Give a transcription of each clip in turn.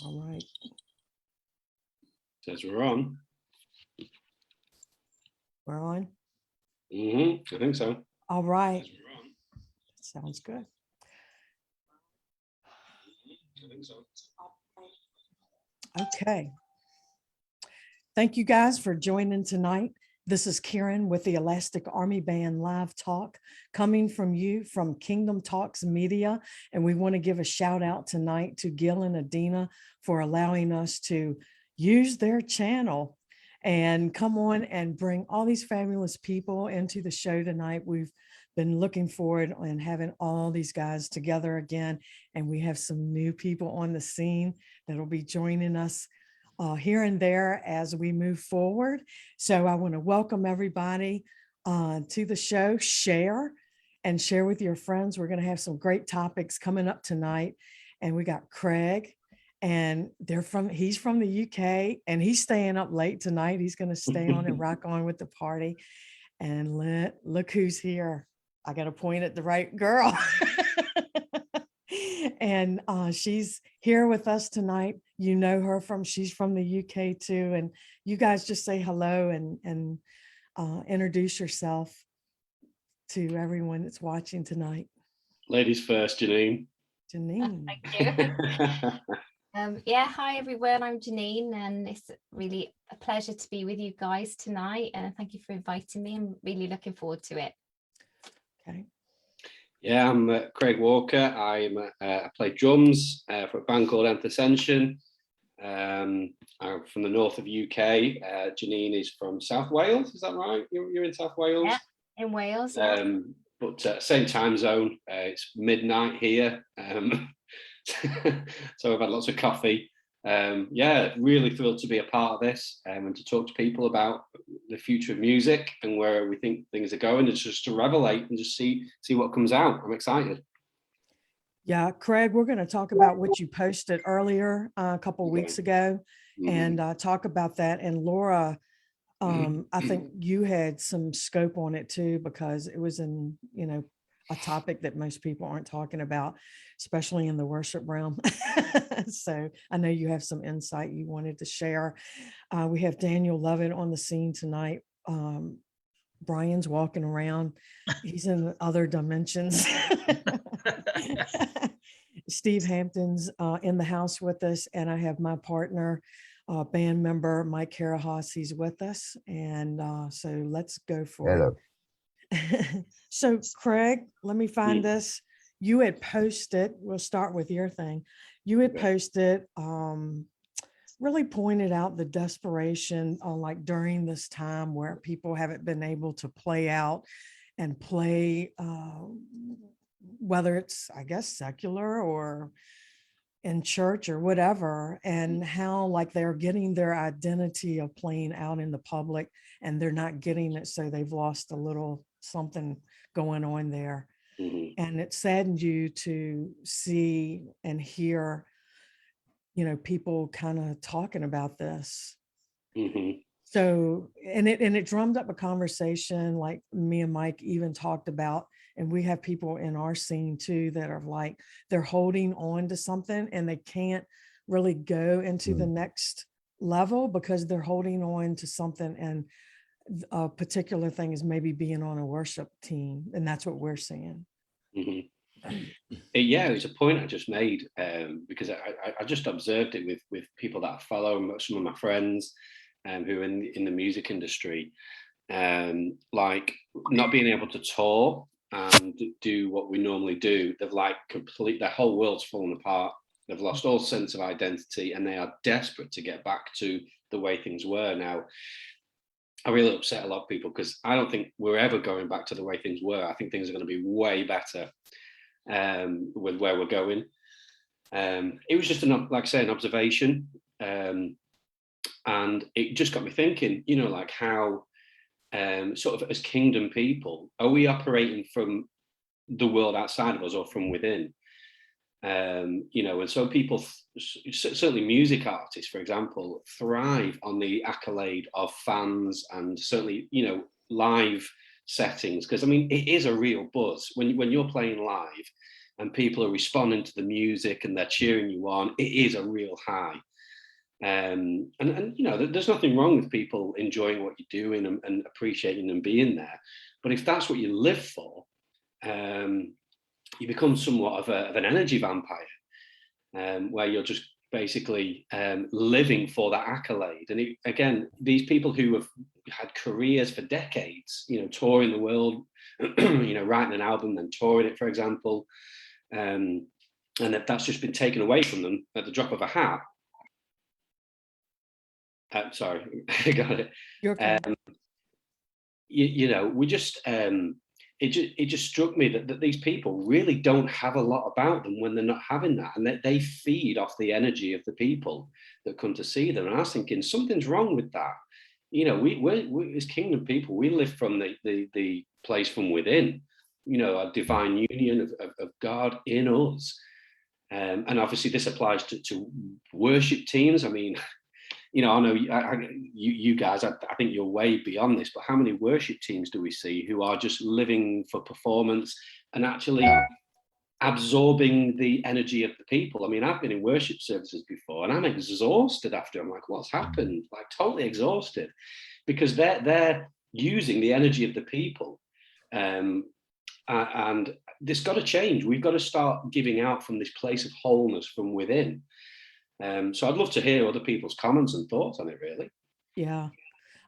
All right. Says we're on. We're on. I think so. All right. Sounds good. I think so. Okay. Thank you guys for joining tonight. This is Karen with the Elastic Army Band Live Talk coming from you from Kingdom Talks Media. And we want to give a shout out tonight to Gil and Adina for allowing us to use their channel and come on and bring all these fabulous people into the show tonight. We've been looking forward and having all these guys together again. And we have some new people on the scene that'll be joining us here and there as we move forward. So I want to welcome everybody to the show. Share with your friends. We're going to have some great topics coming up tonight. And we got Craig, and he's from the UK, and he's staying up late tonight. He's going to stay on and rock on with the party. And look who's here. I got to point at the right girl. And she's here with us tonight. You know her she's from the UK too. And you guys just say hello and introduce yourself to everyone that's watching tonight. Ladies first, Janine. Janine. Thank you. Yeah, hi everyone, I'm Janine, and it's really a pleasure to be with you guys tonight, and thank you for inviting me. I'm really looking forward to it. Okay. Yeah, I'm Craig Walker. I play drums for a band called Nth Ascension. I'm from the north of UK. Janine is from South Wales, is that right? You're in South Wales? Yeah, in Wales. Yeah. But same time zone. It's midnight here. So I've had lots of coffee. Yeah, really thrilled to be a part of this and to talk to people about the future of music and where we think things are going. It's just to revelate and just see what comes out. I'm excited. Yeah, Craig, we're going to talk about what you posted earlier a couple of weeks ago and talk about that. And Laura, I think you had some scope on it too, because it was in, a topic that most people aren't talking about, especially in the worship realm. So I know you have some insight you wanted to share. We have Daniel Lovett on the scene tonight. Brian's walking around. He's in other dimensions. Steve Hampton's in the house with us. And I have my partner, band member, Mike Carahas. He's with us. And so let's go for it. So Craig, let me find this. You had posted, we'll start with your thing. You had posted, really pointed out the desperation like during this time where people haven't been able to play out and play, whether it's, I guess, secular or in church or whatever, and how like they're getting their identity of playing out in the public and they're not getting it. So they've lost a little something going on there. And it saddened you to see and hear, people kind of talking about this. So, and it drummed up a conversation like me and Mike even talked about, and we have people in our scene too that are like, they're holding on to something and they can't really go into the next level because they're holding on to something. And a particular thing is maybe being on a worship team. And that's what we're seeing. Yeah, it's a point I just made because I just observed it with people that I follow, some of my friends who are in the music industry, like not being able to tour and do what we normally do. They've like their whole world's fallen apart. They've lost all sense of identity and they are desperate to get back to the way things were. Now, I really upset a lot of people because I don't think we're ever going back to the way things were. I think things are going to be way better with where we're going. It was just an observation. And it just got me thinking, like how sort of as kingdom people, are we operating from the world outside of us or from within? And so people, certainly music artists, for example, thrive on the accolade of fans and certainly, live settings. Because, I mean, it is a real buzz when you're playing live and people are responding to the music and they're cheering you on, it is a real high. And you know, there's nothing wrong with people enjoying what you're doing and appreciating and being there. But if that's what you live for, you become somewhat of an energy vampire, where you're just basically living for that accolade. And again, these people who have had careers for decades, you know, touring the world, you know, writing an album, then touring it, for example, and that's just been taken away from them at the drop of a hat. Sorry, I got it. You're okay. You know, we just it just struck me that these people really don't have a lot about them when they're not having that, and that they feed off the energy of the people that come to see them. And I was thinking something's wrong with that. You know, we as kingdom people, we live from the place from within. You know, a divine union of God in us, and obviously this applies to worship teams. I mean, you know, I know you guys, I think you're way beyond this, but how many worship teams do we see who are just living for performance and actually absorbing the energy of the people? I mean, I've been in worship services before and I'm exhausted after. I'm like, what's happened? Like totally exhausted, because they're using the energy of the people. And this got to change. We've got to start giving out from this place of wholeness from within. So I'd love to hear other people's comments and thoughts on it, really. Yeah,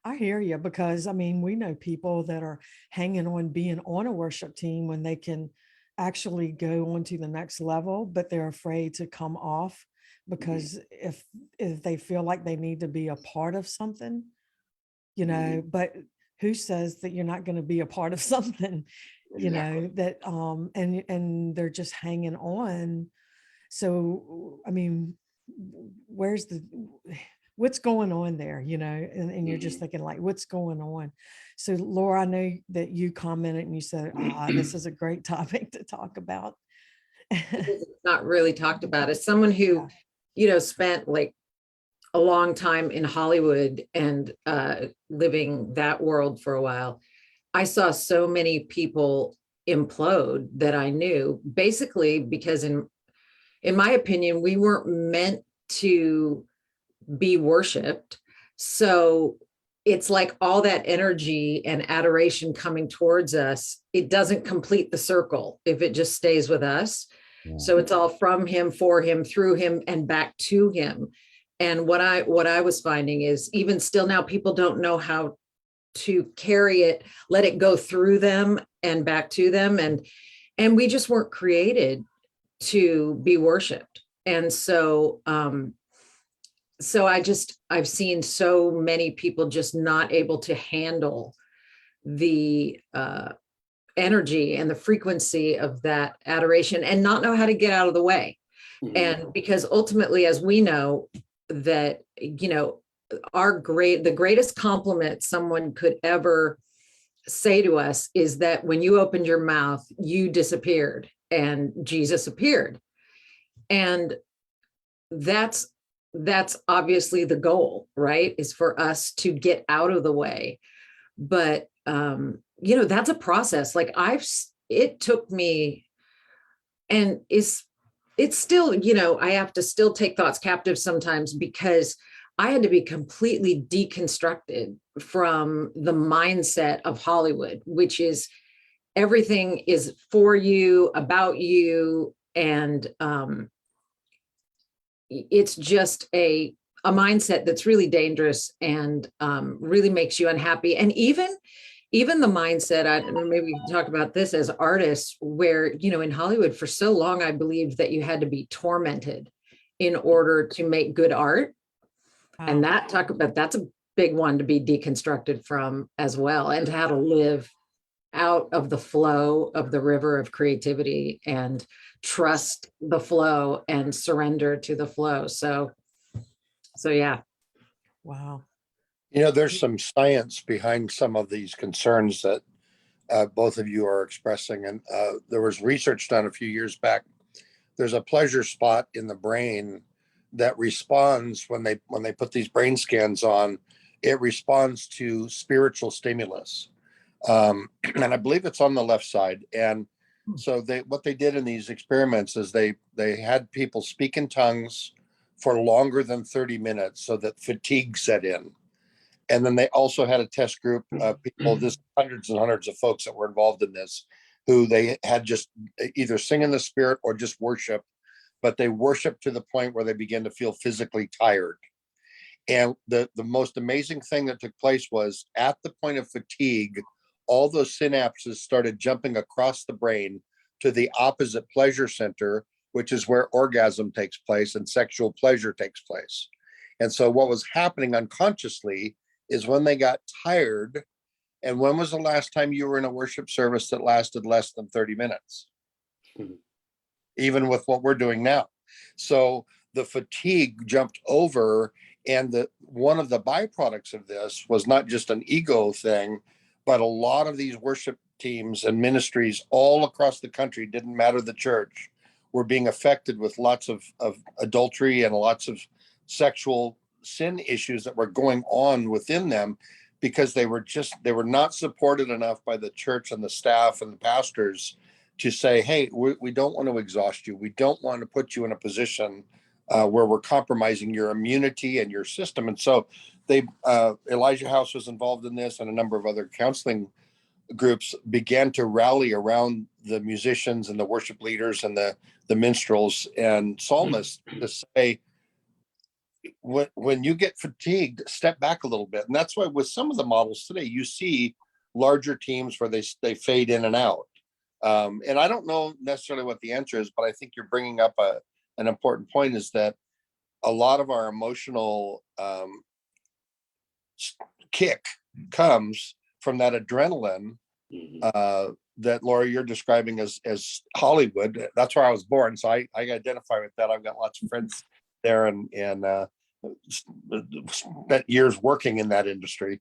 I hear you, because I mean, we know people that are hanging on being on a worship team when they can actually go on to the next level, but they're afraid to come off because if they feel like they need to be a part of something, you know, but who says that you're not going to be a part of something, you know, that and they're just hanging on. So, I mean, what's going on there, you know, and you're just thinking like, what's going on? So Laura, I know that you commented and you said, this is a great topic to talk about. It's not really talked about. As someone who, you know, spent like a long time in Hollywood and living that world for a while, I saw so many people implode that I knew, basically because in my opinion, we weren't meant to be worshiped. So it's like all that energy and adoration coming towards us, it doesn't complete the circle if it just stays with us. Yeah. So it's all from him, for him, through him, and back to him. And what I was finding is even still now, people don't know how to carry it, let it go through them and back to them. And we just weren't created to be worshiped. And so, I've seen so many people just not able to handle the energy and the frequency of that adoration and not know how to get out of the way. Mm-hmm. And because ultimately, as we know, that, you know, the greatest compliment someone could ever say to us is that when you opened your mouth, you disappeared and Jesus appeared. And that's obviously the goal, right? Is for us to get out of the way. But, you know, that's a process. Like it took me, and it's still, you know, I have to still take thoughts captive sometimes, because I had to be completely deconstructed from the mindset of Hollywood, which is everything is for you, about you. And it's just a mindset that's really dangerous and really makes you unhappy. And even the mindset, maybe we can talk about this as artists, where, you know, in Hollywood for so long, I believed that you had to be tormented in order to make good art. Wow. And that's a big one to be deconstructed from as well, and how to live out of the flow of the river of creativity and trust the flow and surrender to the flow. So yeah. Wow. You know, there's some science behind some of these concerns that both of you are expressing. And there was research done a few years back. There's a pleasure spot in the brain that responds when they put these brain scans on. It responds to spiritual stimulus. And I believe it's on the left side. And So what they did in these experiments is they had people speak in tongues for longer than 30 minutes so that fatigue set in. And then they also had a test group of people, this hundreds and hundreds of folks that were involved in this, who they had just either sing in the spirit or just worship, but they worshiped to the point where they began to feel physically tired. And the most amazing thing that took place was at the point of fatigue, all those synapses started jumping across the brain to the opposite pleasure center, which is where orgasm takes place and sexual pleasure takes place. And so what was happening unconsciously is when they got tired, and when was the last time you were in a worship service that lasted less than 30 minutes? Even with what we're doing now. So the fatigue jumped over, and one of the byproducts of this was not just an ego thing, but a lot of these worship teams and ministries all across the country, didn't matter the church, were being affected with lots of adultery and lots of sexual sin issues that were going on within them, because they were not supported enough by the church and the staff and the pastors to say, hey, we don't want to exhaust you. We don't want to put you in a position where we're compromising your immunity and your system. And so Elijah House was involved in this, and a number of other counseling groups began to rally around the musicians and the worship leaders and the minstrels and psalmists to say, when you get fatigued, step back a little bit. And that's why with some of the models today, you see larger teams where they fade in and out. And I don't know necessarily what the answer is, but I think you're bringing up an important point, is that a lot of our emotional kick comes from that adrenaline that, Laura, you're describing as Hollywood. That's where I was born, so I identify with that. I've got lots of friends there, and spent years working in that industry.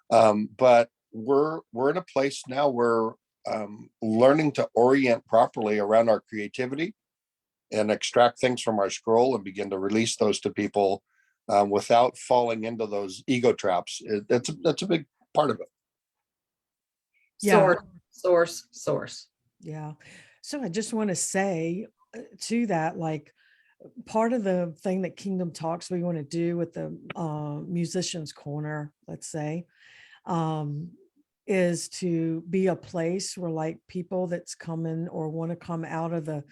But we're in a place now where learning to orient properly around our creativity and extract things from our scroll and begin to release those to people without falling into those ego traps. That's a big part of it. Yeah. Source. Yeah. So I just want to say to that, like, part of the thing that Kingdom Talks we want to do with the Musicians Corner, let's say, is to be a place where, like, people that's coming or want to come out of the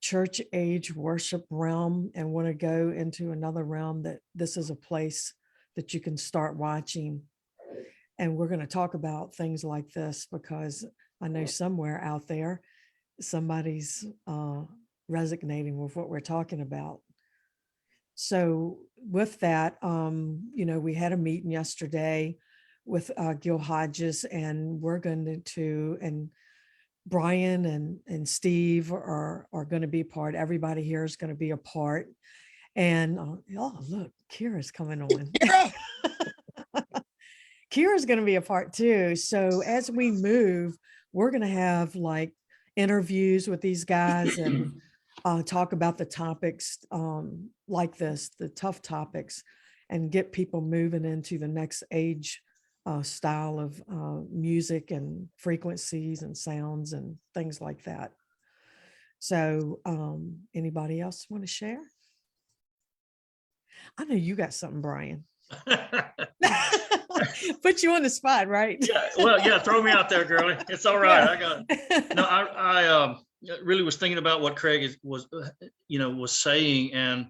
church age worship realm and want to go into another realm, that this is a place that you can start watching. And we're going to talk about things like this because I know somewhere out there somebody's resonating with what we're talking about. So with that, we had a meeting yesterday with Gil Hodges, and we're going to, and Brian and Steve are going to be part. Everybody here is going to be a part. And oh, look, Kira's coming on. Kira's going to be a part too. So as we move, we're going to have like interviews with these guys and talk about the topics like this, the tough topics, and get people moving into the next age style of music and frequencies and sounds and things like that. So anybody else want to share? I know you got something, Brian. Put you on the spot, right? Yeah, well, yeah, throw me out there, girlie. It's all right. I got it. No, I really was thinking about what Craig was saying, and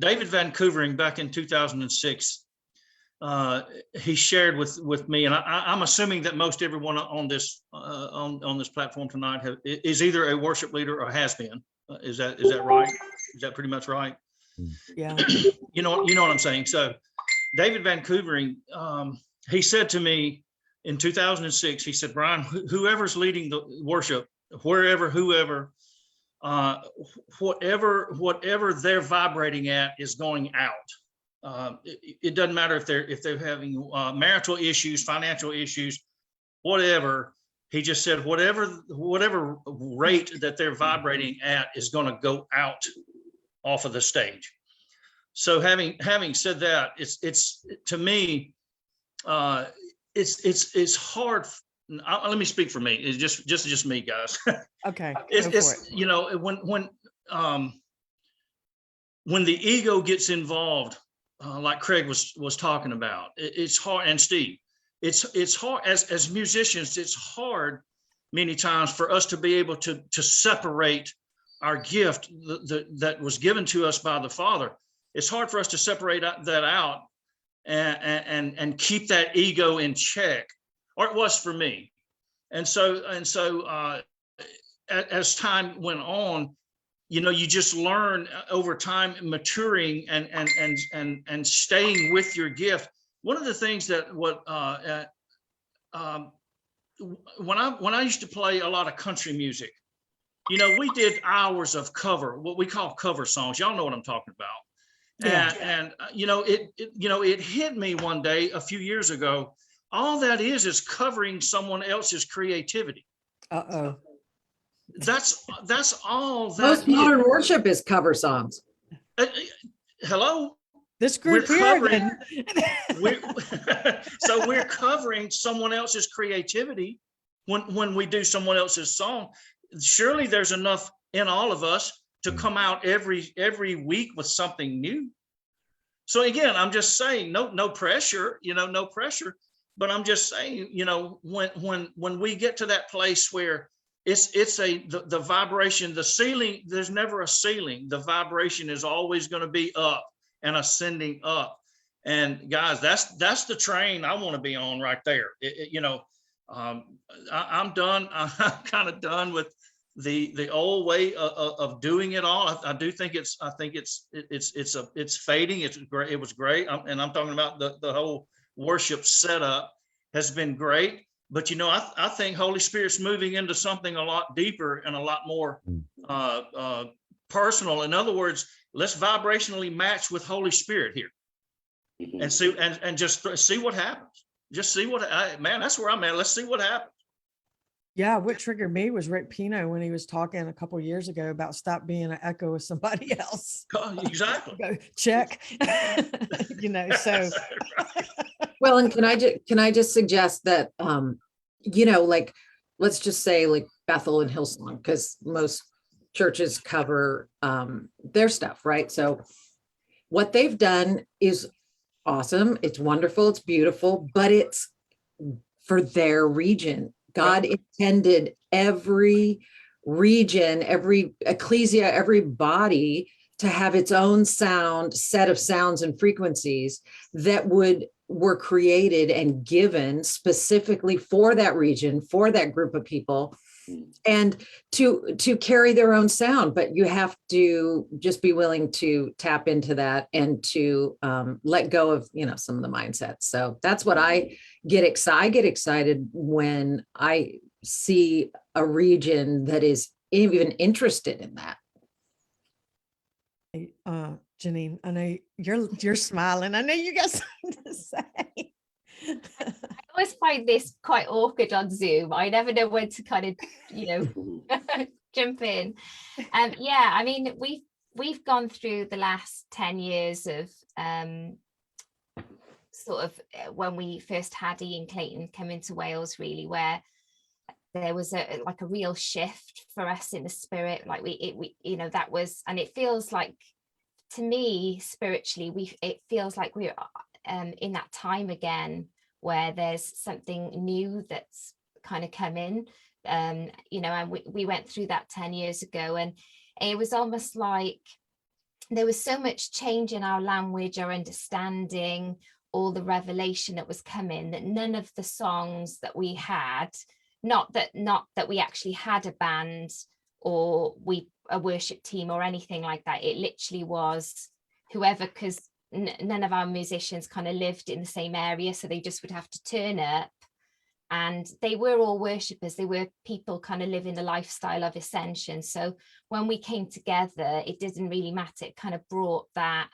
David Van Koevering back in 2006, he shared with me, and I'm assuming that most everyone on this platform tonight is either a worship leader or has been. Is that right? Is that pretty much right? Yeah. You know what I'm saying. So David Van Koevering, he said to me in 2006, he said, Brian, whoever's leading the worship, whoever, whatever they're vibrating at is going out. It doesn't matter if they're having marital issues, financial issues, whatever. He just said, whatever rate that they're vibrating at is going to go out off of the stage. So having said that, it's to me, it's hard let me speak for me. It's just me, guys. Okay. It's you know, when the ego gets involved, like Craig was talking about, it's hard. And Steve, it's hard as musicians. It's hard many times for us to be able to separate our gift that was given to us by the Father. It's hard for us to separate that out and keep that ego in check, or it was for me. And so as time went on, you know, you just learn over time, maturing and staying with your gift. One of the things that when I used to play a lot of country music, you know, we did hours of cover, what we call cover songs. Y'all know what I'm talking about. Yeah. And you know, it hit me one day a few years ago. All that is covering someone else's creativity. Uh-oh. That's all that Most modern worship is cover songs. Hello? This group We're here covering- then. So we're covering someone else's creativity when we do someone else's song. Surely there's enough in all of us to come out every week with something new. So again, I'm just saying, no pressure, you know, no pressure. But I'm just saying, you know, when we get to that place where it's the vibration, the ceiling, there's never a ceiling. The vibration is always going to be up and ascending up. And guys, that's the train I want to be on right there. You know, I'm done. I'm kind of done with the old way of doing it all. I do think it's fading. It's great. It was great. And I'm talking about the whole worship setup has been great. But, you know, I think Holy Spirit's moving into something a lot deeper and a lot more personal. In other words, let's vibrationally match with Holy Spirit here and see, and just see what happens. Just see what, man, that's where I'm at. Let's see what happens. Yeah, what triggered me was Rick Pino when he was talking a couple of years ago about stop being an echo of somebody else. Exactly. Go check. You know, so Well, and can I just suggest that, you know, like, let's just say like Bethel and Hillsong, because most churches cover their stuff, right? So what they've done is awesome. It's wonderful. It's beautiful, but it's for their region. God intended every region, every ecclesia, every body to have its own set of sounds and frequencies that were created and given specifically for that region, for that group of people, and to carry their own sound. But you have to just be willing to tap into that and to let go of, you know, some of the mindsets. So that's what I get excited when I see a region that is even interested in that. Janine, I know you're smiling. I know you got something to say. I always find this quite awkward on Zoom. I never know when to kind of, you know, jump in. Yeah, I mean, we've gone through the last 10 years of sort of when we first had Ian Clayton come into Wales, really, where there was a real shift for us in the spirit. Like we you know, that was, and it feels like, to me, spiritually, it feels like we're in that time again where there's something new that's kind of come in, you know, and we went through that 10 years ago, and it was almost like there was so much change in our language, our understanding, all the revelation that was coming, that none of the songs that we had, not that we actually had a band or a worship team or anything like that. It literally was whoever, because none of our musicians kind of lived in the same area, so they just would have to turn up, and they were all worshippers. They were people kind of living the lifestyle of ascension. So when we came together, it didn't really matter. It kind of brought that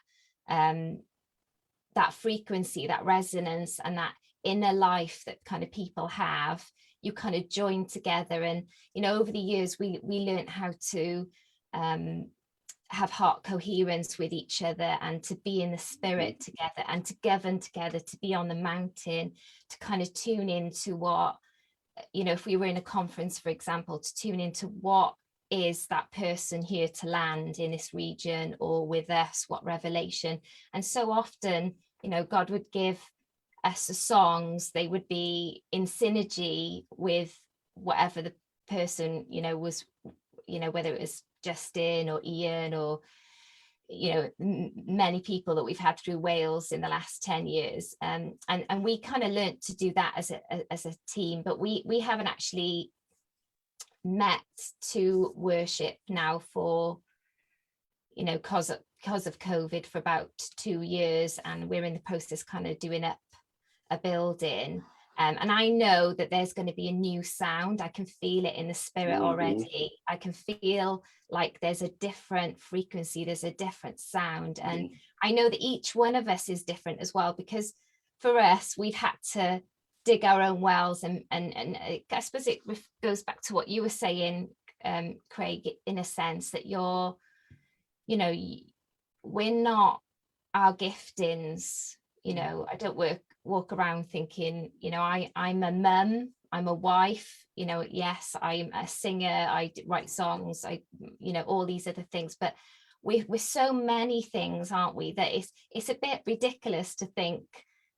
that frequency, that resonance, and that inner life that kind of people have. You kind of join together, and you know, over the years we learned how to have heart coherence with each other, and to be in the spirit together, and to govern together, to be on the mountain, to kind of tune into what if we were in a conference, for example, to tune into what is that person here to land in this region or with us, what revelation. And so often, God would give us the songs, they would be in synergy with whatever the person, was, whether it was Justin or Ian or, many people that we've had through Wales in the last 10 years. And we kind of learned to do that as a team, but we haven't actually met to worship now for, because of COVID for about 2 years, and we're in the process kind of doing up a building. And I know that there's going to be a new sound. I can feel it in the spirit already. I can feel like there's a different frequency, there's a different sound. And I know that each one of us is different as well, because for us, we've had to dig our own wells. And I suppose it goes back to what you were saying, Craig, in a sense that we're not our giftings. I don't walk around thinking, I'm a mum, I'm a wife, yes, I'm a singer, I write songs, all these other things, but we're so many things, aren't we, that it's a bit ridiculous to think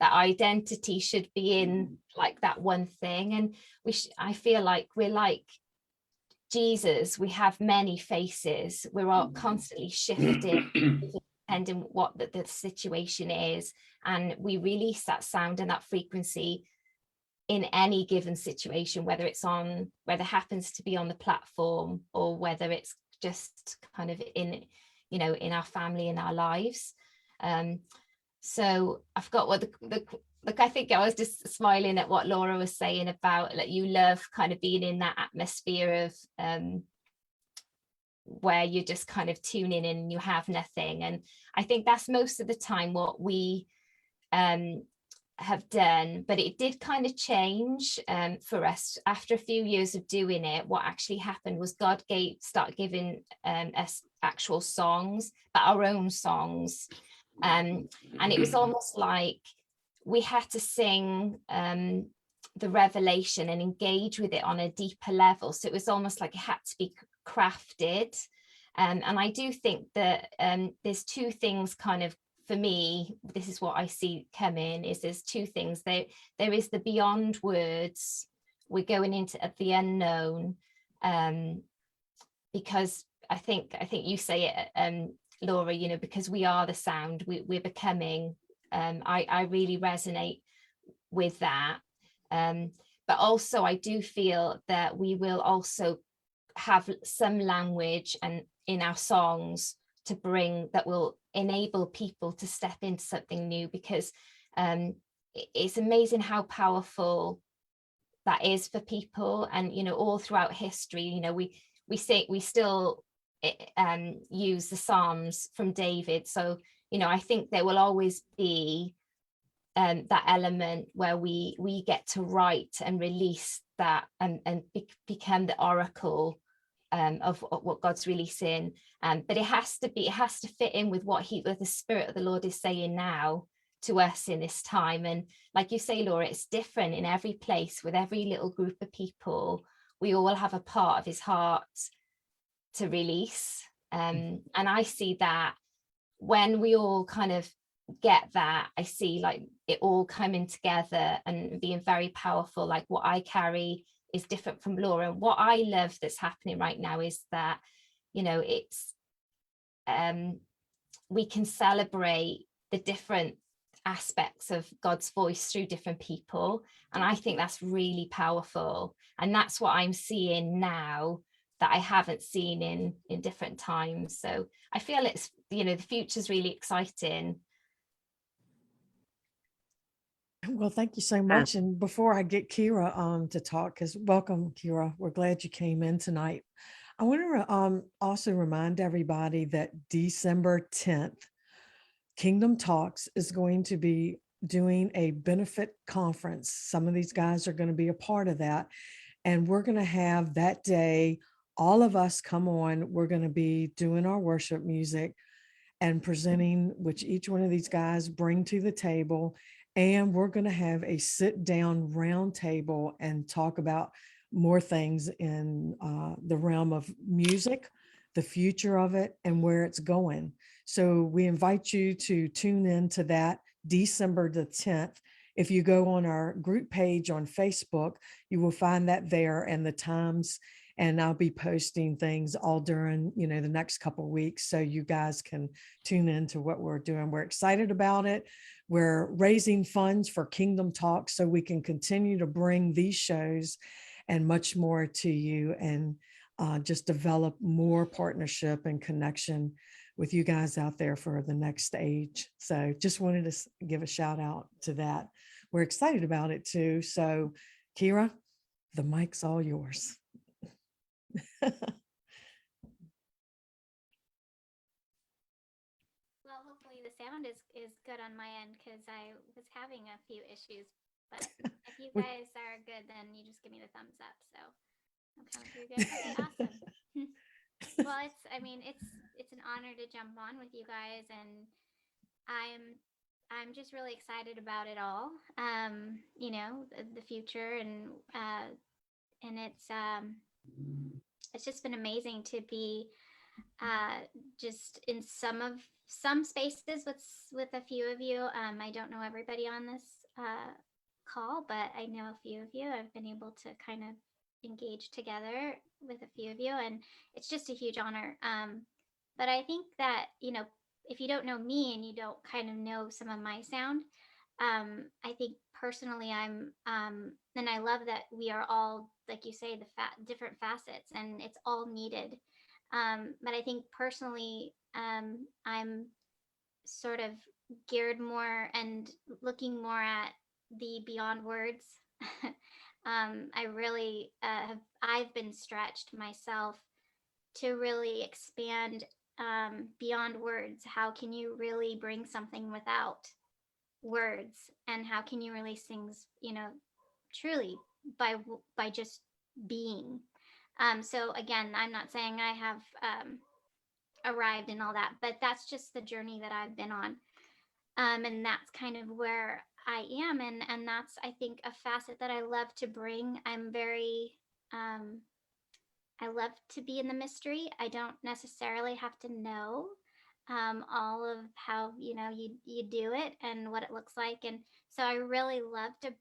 that identity should be in like that one thing. And I feel like we're like Jesus, we have many faces, we're all constantly shifting depending what the situation is, and we release that sound and that frequency in any given situation, whether it happens to be on the platform or whether it's just kind of in our family, in our lives. So I forgot what I think I was just smiling at what Laura was saying about that you love kind of being in that atmosphere of where you're just kind of tuning in and you have nothing. And I think that's most of the time what we have done, but it did kind of change for us after a few years of doing it. What actually happened was God started giving us actual songs, but our own songs. And it was almost like we had to sing the revelation and engage with it on a deeper level. So it was almost like it had to be crafted. And I do think that there's two things kind of, for me, this is what I see coming, is there's two things. There is the beyond words. We're going into the unknown, because I think you say it, Laura, because we are the sound, we're becoming. I really resonate with that. But also I do feel that we will also have some language and in our songs to bring that will enable people to step into something new, because it's amazing how powerful that is for people. And all throughout history, we still use the Psalms from David. So I think there will always be that element where we get to write and release that and become the oracle of what God's releasing. But it has to fit in with what the Spirit of the Lord is saying now to us in this time. And like you say, Laura, it's different in every place with every little group of people. We all have a part of his heart to release. And I see that when we all kind of get that, I see like it all coming together and being very powerful. Like what I carry is different from Laura. And what I love that's happening right now is that, it's we can celebrate the different aspects of God's voice through different people. And I think that's really powerful. And that's what I'm seeing now that I haven't seen in different times. So I feel it's, the future's really exciting. Well, thank you so much. And before I get Kira to talk, because welcome, Kira, we're glad you came in tonight. I want to also remind everybody that December 10th, Kingdom Talks is going to be doing a benefit conference. Some of these guys are going to be a part of that. And we're going to have that day, all of us come on, we're going to be doing our worship music and presenting, which each one of these guys bring to the table. And we're going to have a sit down roundtable and talk about more things in the realm of music, the future of it, and where it's going. So we invite you to tune in to that December the 10th. If you go on our group page on Facebook, you will find that there and the times. And I'll be posting things all during, the next couple of weeks, so you guys can tune into what we're doing. We're excited about it. We're raising funds for Kingdom Talk so we can continue to bring these shows and much more to you, and just develop more partnership and connection with you guys out there for the next stage. So just wanted to give a shout out to that. We're excited about it too. So Kira, the mic's all yours. Well, hopefully the sound is good on my end, because I was having a few issues. But if you guys are good, then you just give me the thumbs up. So I'm coming through good. Okay, awesome. Well, it's an honor to jump on with you guys, and I'm just really excited about it all. The future, and it's just been amazing to be just in some spaces with a few of you. I don't know everybody on this call, but I know a few of you. I've been able to kind of engage together with a few of you, and it's just a huge honor. But I think that, if you don't know me and you don't kind of know some of my sound, I think personally and I love that we are all, like you say, different facets, and it's all needed. But I think personally, I'm sort of geared more and looking more at the beyond words. I really I've been stretched myself to really expand beyond words. How can you really bring something without words, and how can you release things, truly by just being? So again, I'm not saying I have arrived and all that, but that's just the journey that I've been on. And that's kind of where I am. And that's, I think, a facet that I love to bring. I love to be in the mystery. I don't necessarily have to know all of how, you do it and what it looks like. And so I really love to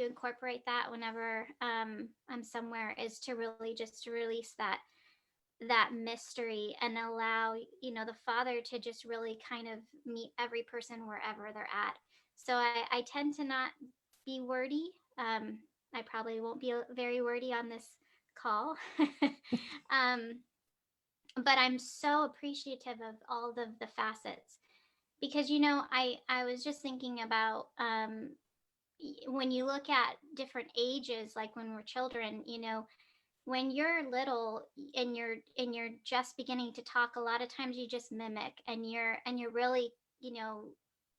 incorporate that whenever I'm somewhere, is to really just release that mystery and allow, the Father to just really kind of meet every person wherever they're at. So I tend to not be wordy. I probably won't be very wordy on this call. But I'm so appreciative of all of the facets, because, I was just thinking about when you look at different ages, like when we're children, when you're little and you're just beginning to talk, a lot of times you just mimic, and you're really,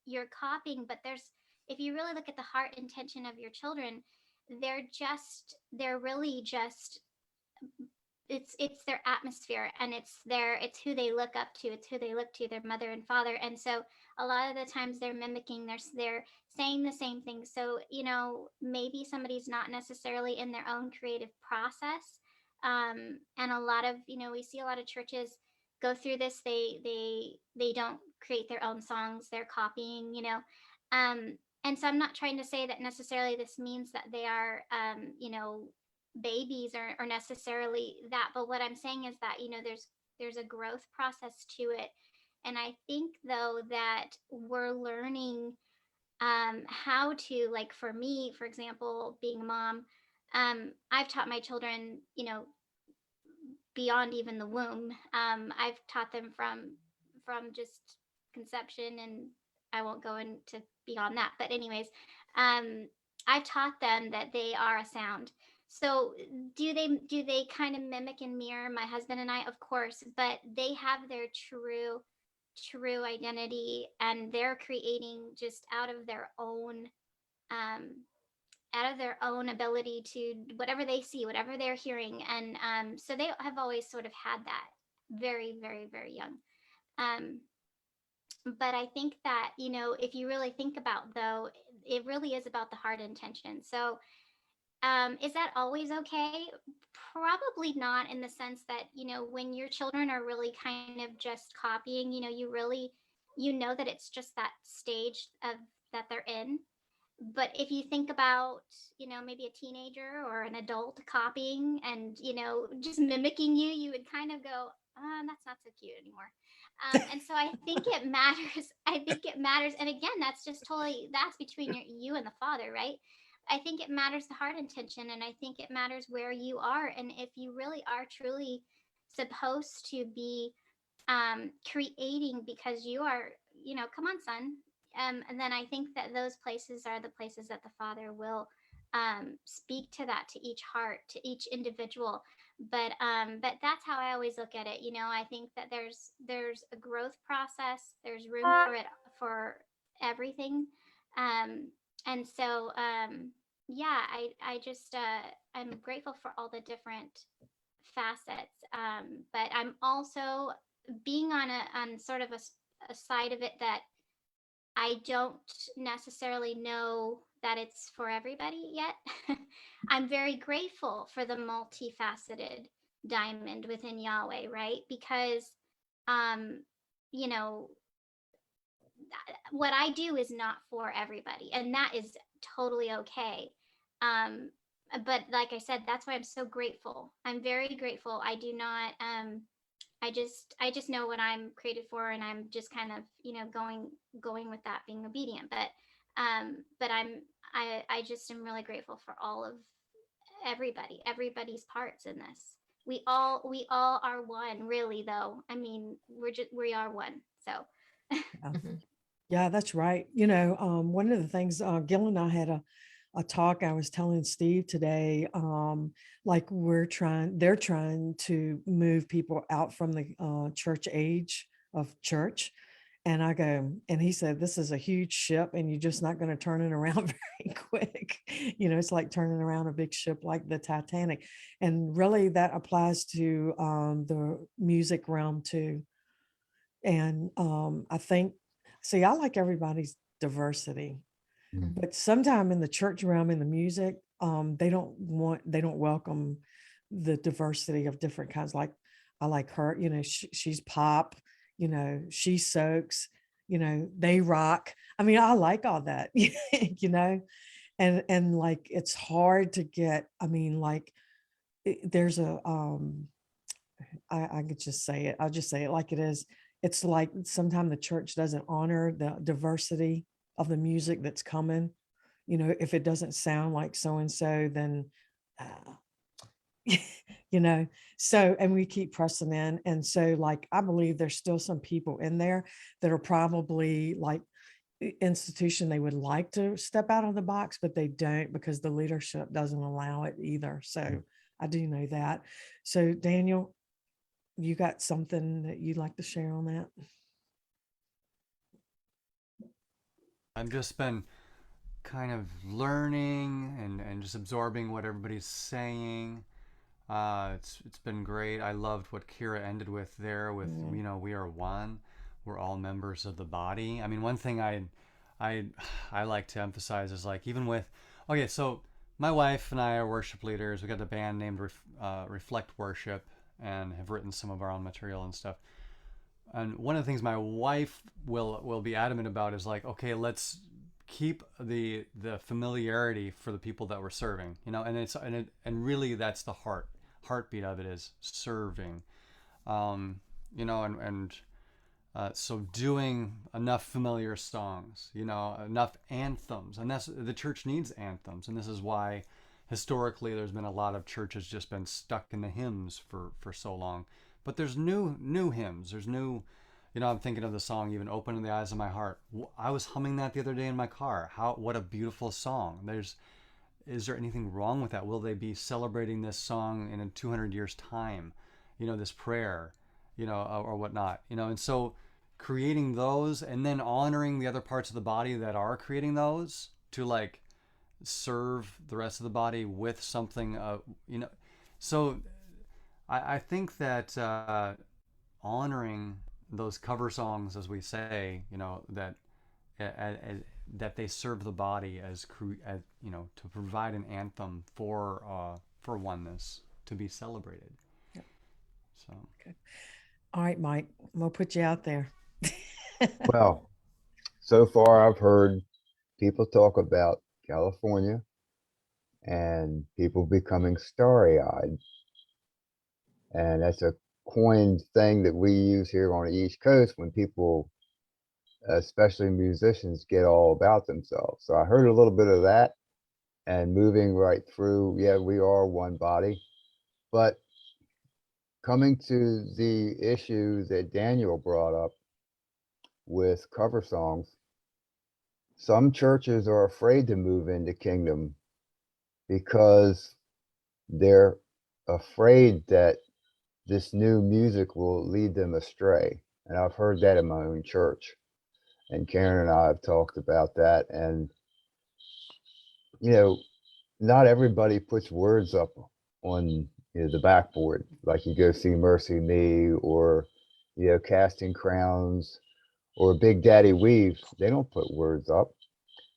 you're copying. But if you really look at the heart intention of your children, they're really just, it's their atmosphere, and it's who they look up to, it's who they look to, their mother and father. And so a lot of the times they're mimicking, they're saying the same thing. So, maybe somebody's not necessarily in their own creative process. And a lot of, we see a lot of churches go through this. They don't create their own songs, they're copying. And so I'm not trying to say that necessarily this means that they are babies, or necessarily that. But what I'm saying is that, there's a growth process to it. And I think, though, that we're learning how to, like, for me, for example, being a mom, I've taught my children, beyond even the womb. I've taught them from just conception, and I won't go into beyond that. But anyways, I've taught them that they are a sound. So do they kind of mimic and mirror my husband and I? Of course, but they have their true identity, and they're creating just out of their own ability to whatever they see, whatever they're hearing. And so they have always sort of had that very, very, very young. But I think that, if you really think about, though, it really is about the heart intention. So, is that always okay? Probably not, in the sense that, when your children are really kind of just copying, you really, that it's just that stage of that they're in. But if you think about, maybe a teenager or an adult copying and, just mimicking you, you would kind of go, that's not so cute anymore. And so I think it matters. I think it matters. And again, that's just totally, that's between you and the Father, right? I think it matters the heart intention. And I think it matters where you are. And if you really are truly supposed to be creating because you are, come on, son. And then I think that those places are the places that the Father will speak to that, to each heart, to each individual. But that's how I always look at it. I think that there's a growth process. There's room for it, for everything. And so yeah, I just I'm grateful for all the different facets. But I'm also being on sort of a side of it that I don't necessarily know that it's for everybody yet. I'm very grateful for the multifaceted diamond within Yahweh, right? Because, you know, what I do is not for everybody, and that is totally okay. Um, but like I said, that's why I'm so grateful. I'm very grateful. I do not. I just know what I'm created for, and I'm just kind of going with that, being obedient. But I just am really grateful for all of everybody's parts in this. We all are one, really, though. I mean, we are one. So Yeah. Yeah, that's right. One of the things, Gil and I had a talk. I was telling Steve today, like they're trying to move people out from the church age of church. And I go, and he said, this is a huge ship and you're just not going to turn it around very quick. It's like turning around a big ship like the Titanic. And really that applies to the music realm too. And I think, see, I like everybody's diversity, but sometime in the church realm, in the music, they don't welcome the diversity of different kinds. Like I like her, she's pop, she soaks, they rock. I mean, I like all that, and like, it's hard to get, I mean, like there's I could just say it. I'll just say it like it is. It's like sometimes the church doesn't honor the diversity of the music that's coming. If it doesn't sound like so and so, then you know. So, and we keep pressing in, and so like I believe there's still some people in there that are probably like institution they would like to step out of the box, but they don't because the leadership doesn't allow it either. So I do know that. So Daniel, you got something that you'd like to share on that? I've just been kind of learning and just absorbing what everybody's saying. It's been great. I loved what Kira ended with there with, we are one. We're all members of the body. I mean, one thing I like to emphasize is like, even with, okay, so my wife and I are worship leaders. We got a band named Reflect Worship, and have written some of our own material and stuff. And one of the things my wife will be adamant about is like, okay, let's keep the familiarity for the people that we're serving, and really that's the heartbeat of it, is serving, so doing enough familiar songs, enough anthems, and that's, the church needs anthems, and this is why historically there's been a lot of churches just been stuck in the hymns for so long. But there's new hymns. There's new, I'm thinking of the song even "Open in the Eyes of My Heart." I was humming that the other day in my car. What a beautiful song. Is there anything wrong with that? Will they be celebrating this song in 200 years time? This prayer, or whatnot, and so creating those and then honoring the other parts of the body that are creating those to like serve the rest of the body with something, so I think that honoring those cover songs, as we say, that that they serve the body as to provide an anthem for oneness to be celebrated. Yep. So okay. All right, Mike, I'm gonna put you out there. Well, so far I've heard people talk about California and people becoming starry-eyed. And that's a coined thing that we use here on the East Coast when people, especially musicians, get all about themselves. So I heard a little bit of that, and moving right through, yeah, we are one body. But coming to the issue that Daniel brought up with cover songs, some churches are afraid to move into kingdom because they're afraid that this new music will lead them astray. And I've heard that in my own church. And Karen and I have talked about that. And, not everybody puts words up on the backboard, like you go see Mercy Me or, Casting Crowns or Big Daddy Weave. They don't put words up.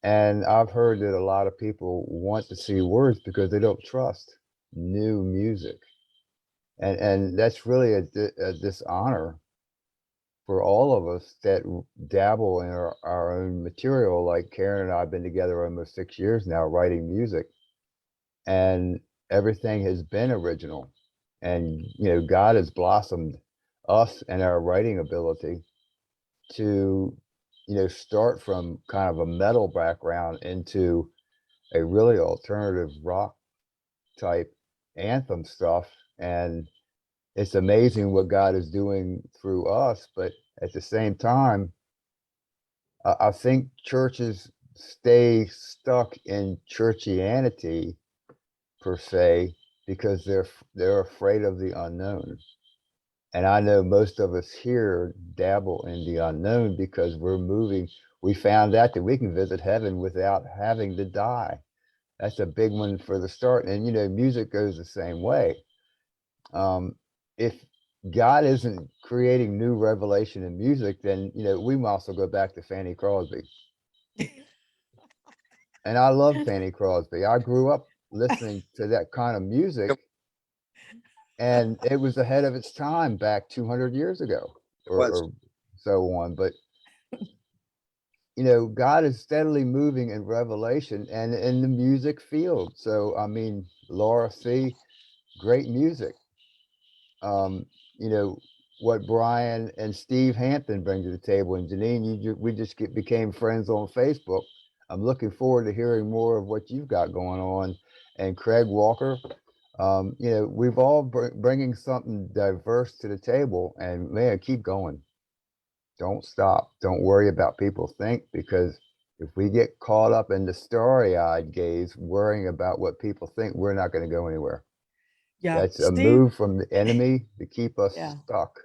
And I've heard that a lot of people want to see words because they don't trust new music. And that's really a dishonor for all of us that dabble in our own material. Like Karen and I have been together almost 6 years now writing music, and everything has been original. And, God has blossomed us and our writing ability to, start from kind of a metal background into a really alternative rock type anthem stuff. And it's amazing what God is doing through us. But at the same time, I think churches stay stuck in churchianity per se because they're afraid of the unknown. And I know most of us here dabble in the unknown because we're moving. We found out that we can visit heaven without having to die. That's a big one for the start. And music goes the same way. If God isn't creating new revelation in music, then we might also go back to Fanny Crosby. And I love Fanny Crosby. I grew up listening to that kind of music, and it was ahead of its time back 200 years ago, or so on. But God is steadily moving in revelation and in the music field. So I mean, Laura C., great music. What Brian and Steve Hampton bring to the table, and Janine, we just became friends on Facebook. I'm looking forward to hearing more of what you've got going on. And Craig Walker, we've all bringing something diverse to the table, and man, keep going. Don't stop. Don't worry about people think, because if we get caught up in the starry-eyed gaze, worrying about what people think, we're not going to go anywhere. Yeah, That's a Steve. move from the enemy to keep us Yeah. stuck.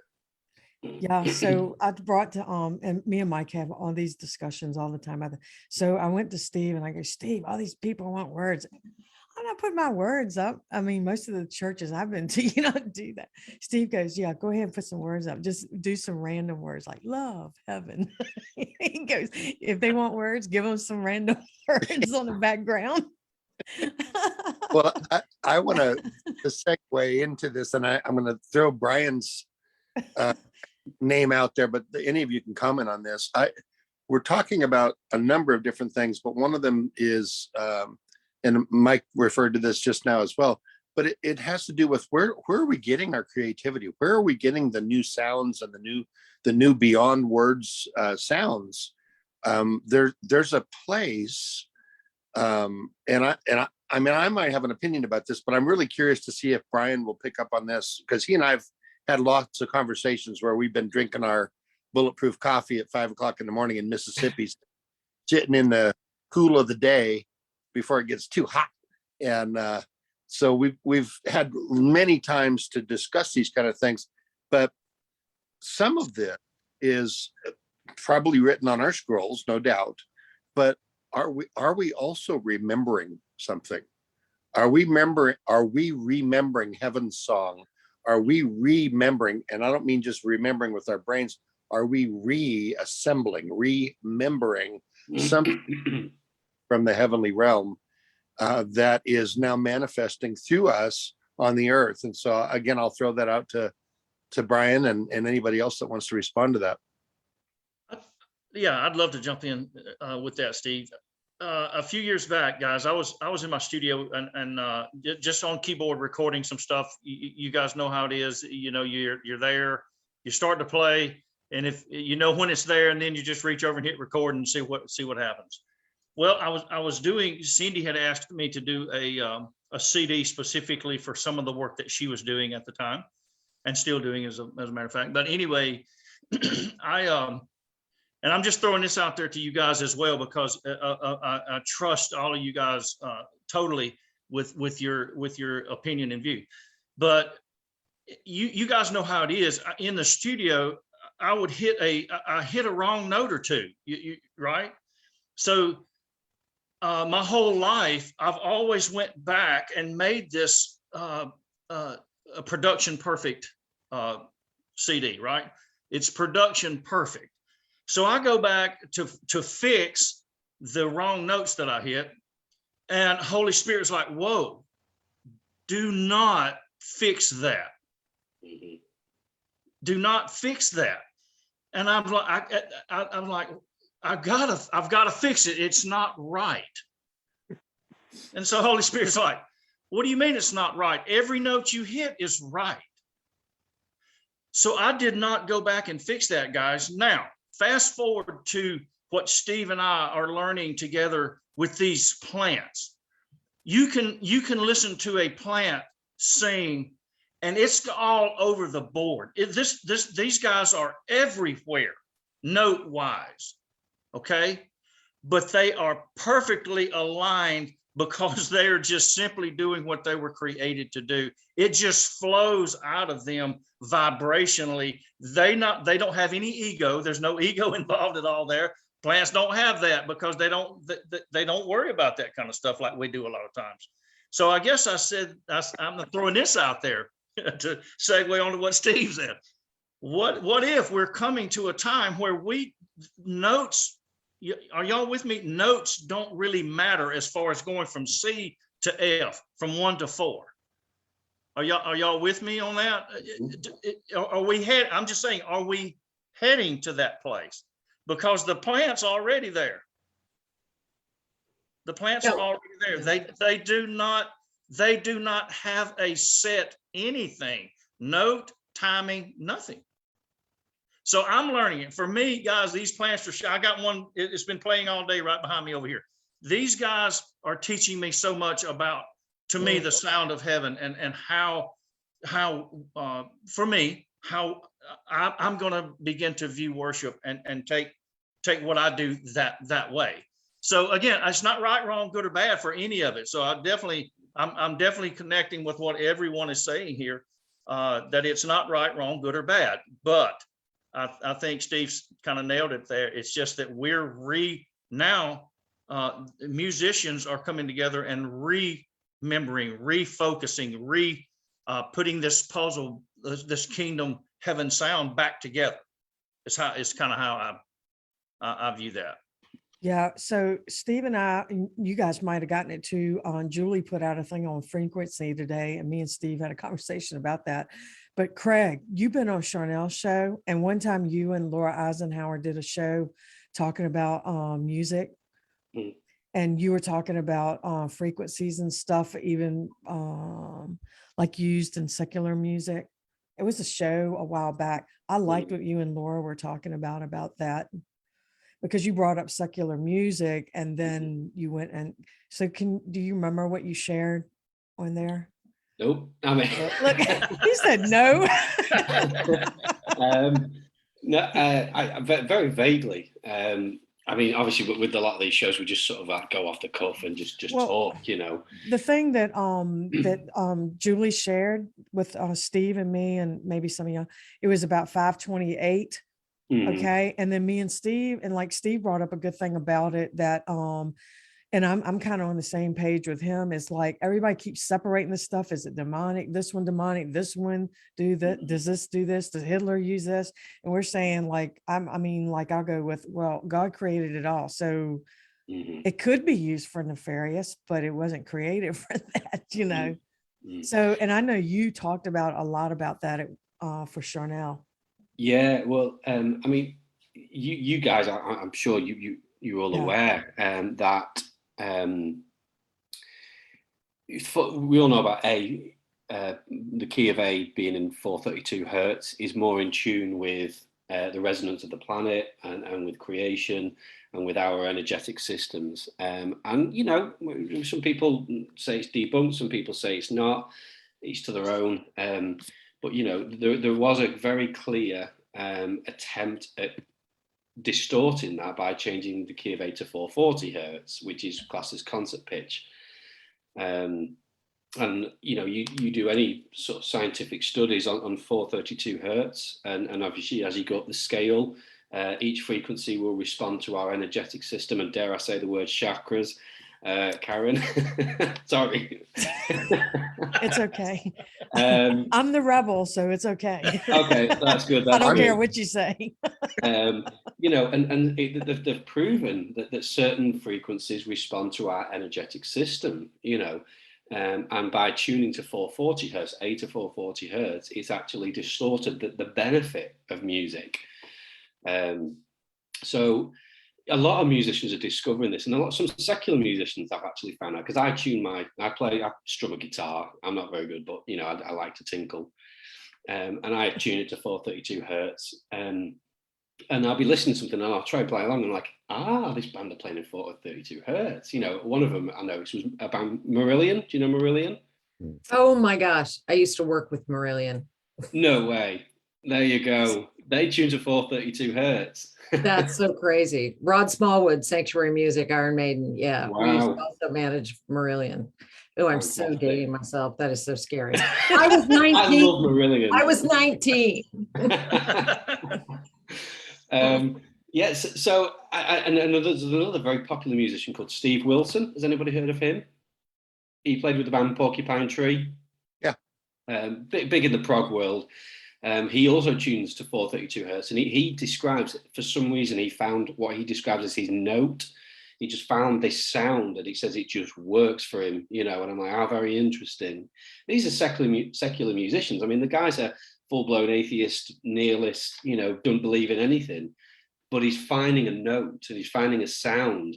Yeah, so I brought to and me and Mike have all these discussions all the time. So I went to Steve and I go, Steve, all these people want words. I'm not putting my words up. I mean, most of the churches I've been to, do that. Steve goes, yeah, go ahead and put some words up. Just do some random words like love, heaven. He goes, if they want words, give them some random words on the background. Well, I want to segue into this, and I'm going to throw Brian's name out there, but any of you can comment on this. We're talking about a number of different things, but one of them is, and Mike referred to this just now as well, but it has to do with where are we getting our creativity? Where are we getting the new sounds and the new beyond words sounds? There's a place, and I mean, I might have an opinion about this, but I'm really curious to see if Brian will pick up on this, because he and I've had lots of conversations where we've been drinking our bulletproof coffee at 5 o'clock in the morning in Mississippi, sitting in the cool of the day before it gets too hot. And so we've had many times to discuss these kind of things, but some of this is probably written on our scrolls, no doubt. But are we also remembering something? Are we remembering Heaven's song? Are we remembering, and I don't mean just remembering with our brains, are we reassembling, remembering something from the heavenly realm that is now manifesting through us on the earth? And so again, I'll throw that out to Brian and anybody else that wants to respond to that. Yeah, I'd love to jump in with that, Steve. A few years back, guys, I was in my studio and just on keyboard recording some stuff. You guys know how it is. You know, you're there, you start to play, and if you know when it's there, and then you just reach over and hit record and see what happens. Well, I was doing. Cindy had asked me to do a CD specifically for some of the work that she was doing at the time, and still doing as a matter of fact. But anyway, and I'm just throwing this out there to you guys as well, because I trust all of you guys totally with your opinion and view. But you guys know how it is in the studio. I would hit a wrong note or two, right? So my whole life, I've always went back and made this a production perfect CD, right? It's production perfect. So I go back to fix the wrong notes that I hit, and Holy Spirit's like, whoa, do not fix that. Do not fix that. And I'm like, I've got to fix it. It's not right. And so Holy Spirit's like, what do you mean it's not right? Every note you hit is right. So I did not go back and fix that, guys. Now, fast forward to what Steve and I are learning together with these plants. You can listen to a plant sing, and it's all over the board. These guys are everywhere, note wise, okay? But they are perfectly aligned because they are just simply doing what they were created to do. It just flows out of them vibrationally. They don't have any ego. There's no ego involved at all there. Plants don't have that because they don't worry about that kind of stuff like we do a lot of times. So I guess I said, I'm throwing this out there to segue on to what Steve said. What if we're coming to a time where notes, are y'all with me? Notes don't really matter as far as going from C to F, from 1 to 4. Are y'all with me on that? I'm just saying, are we heading to that place? Because the plant's already there. The plants are already there. They do not have a set anything, note, timing, nothing. So I'm learning it. For me, guys, these plants are, I got one, it's been playing all day right behind me over here. These guys are teaching me so much about, to me, the sound of heaven and how for me, how I'm going to begin to view worship and take what I do that way. So again, it's not right, wrong, good or bad for any of it. So I'm definitely connecting with what everyone is saying here, that it's not right, wrong, good or bad. But I think Steve's kind of nailed it there. It's just that we're musicians are coming together and remembering, refocusing, putting this puzzle, this kingdom heaven sound back together. It's kind of how I view that. Yeah. So Steve and I, you guys might have gotten it too. Julie put out a thing on frequency today, and me and Steve had a conversation about that. But Craig, you've been on Charnel's show, and one time you and Laura Eisenhower did a show talking about music, and you were talking about frequencies and stuff, even like used in secular music. It was a show a while back. I liked what you and Laura were talking about that, because you brought up secular music, and then you went and so do you remember what you shared on there? Nope. I mean, look, he said no. No, I very vaguely. I mean, obviously, with a lot of these shows, we just sort of go off the cuff and just talk, you know. The thing that Julie shared with Steve and me, and maybe some of you, it was about 528. Okay. And then me and Steve, and like Steve brought up a good thing about it, that and I'm kind of on the same page with him. It's like everybody keeps separating the stuff. Is it demonic? This one demonic. This one do that. Does this do this? Does Hitler use this? And we're saying like I mean, like I'll go with, well, God created it all, so it could be used for nefarious, but it wasn't created for that, you know. So, and I know you talked about a lot about that for Charnel. Yeah, well, I mean, you guys, I'm sure you're all Yeah. aware that we all know about A, the key of A being in 432 hertz is more in tune with the resonance of the planet and with creation and with our energetic systems. And, you know, some people say it's debunked, some people say it's not, each to their own. But, you know, there was a very clear attempt at distorting that by changing the key of A to 440 hertz, which is classed as concert pitch. And you know, you do any sort of scientific studies on 432 hertz, and obviously as you go up the scale, each frequency will respond to our energetic system, and dare I say the word chakras, Karen. Sorry. It's okay. I'm the rebel, so it's okay. Okay, that's good. I don't care what you say. You know, and they've proven that certain frequencies respond to our energetic system, you know, and by tuning to 440 hertz, A to 440 hertz, it's actually distorted the benefit of music. So a lot of musicians are discovering this, and some secular musicians I've actually found out, because I strum a guitar. I'm not very good, but you know, I like to tinkle, and I tune it to 432 hertz, and I'll be listening to something and I'll try to play along and like, this band are playing in 432 hertz. You know, one of them I know, it was a band, Marillion. Do you know Marillion? Oh my gosh, I used to work with Marillion. No way. There you go. They tune to 432 hertz. That's so crazy. Rod Smallwood, Sanctuary Music, Iron Maiden. Yeah, we used to Wow. also manage Marillion. Oh, I'm so Fantastic. dating myself. That is so scary. I was 19. I love Marillion. I was 19. Yes. So, and there's another very popular musician called Steve Wilson. Has anybody heard of him? He played with the band Porcupine Tree. Yeah. Big in the prog world. He also tunes to 432 hertz, and he describes, for some reason, he found what he describes as his note. He just found this sound, and he says it just works for him, you know. And I'm like, how very interesting. These are secular musicians. I mean, the guy's a full-blown atheist, nihilist, you know, don't believe in anything, but he's finding a note and he's finding a sound.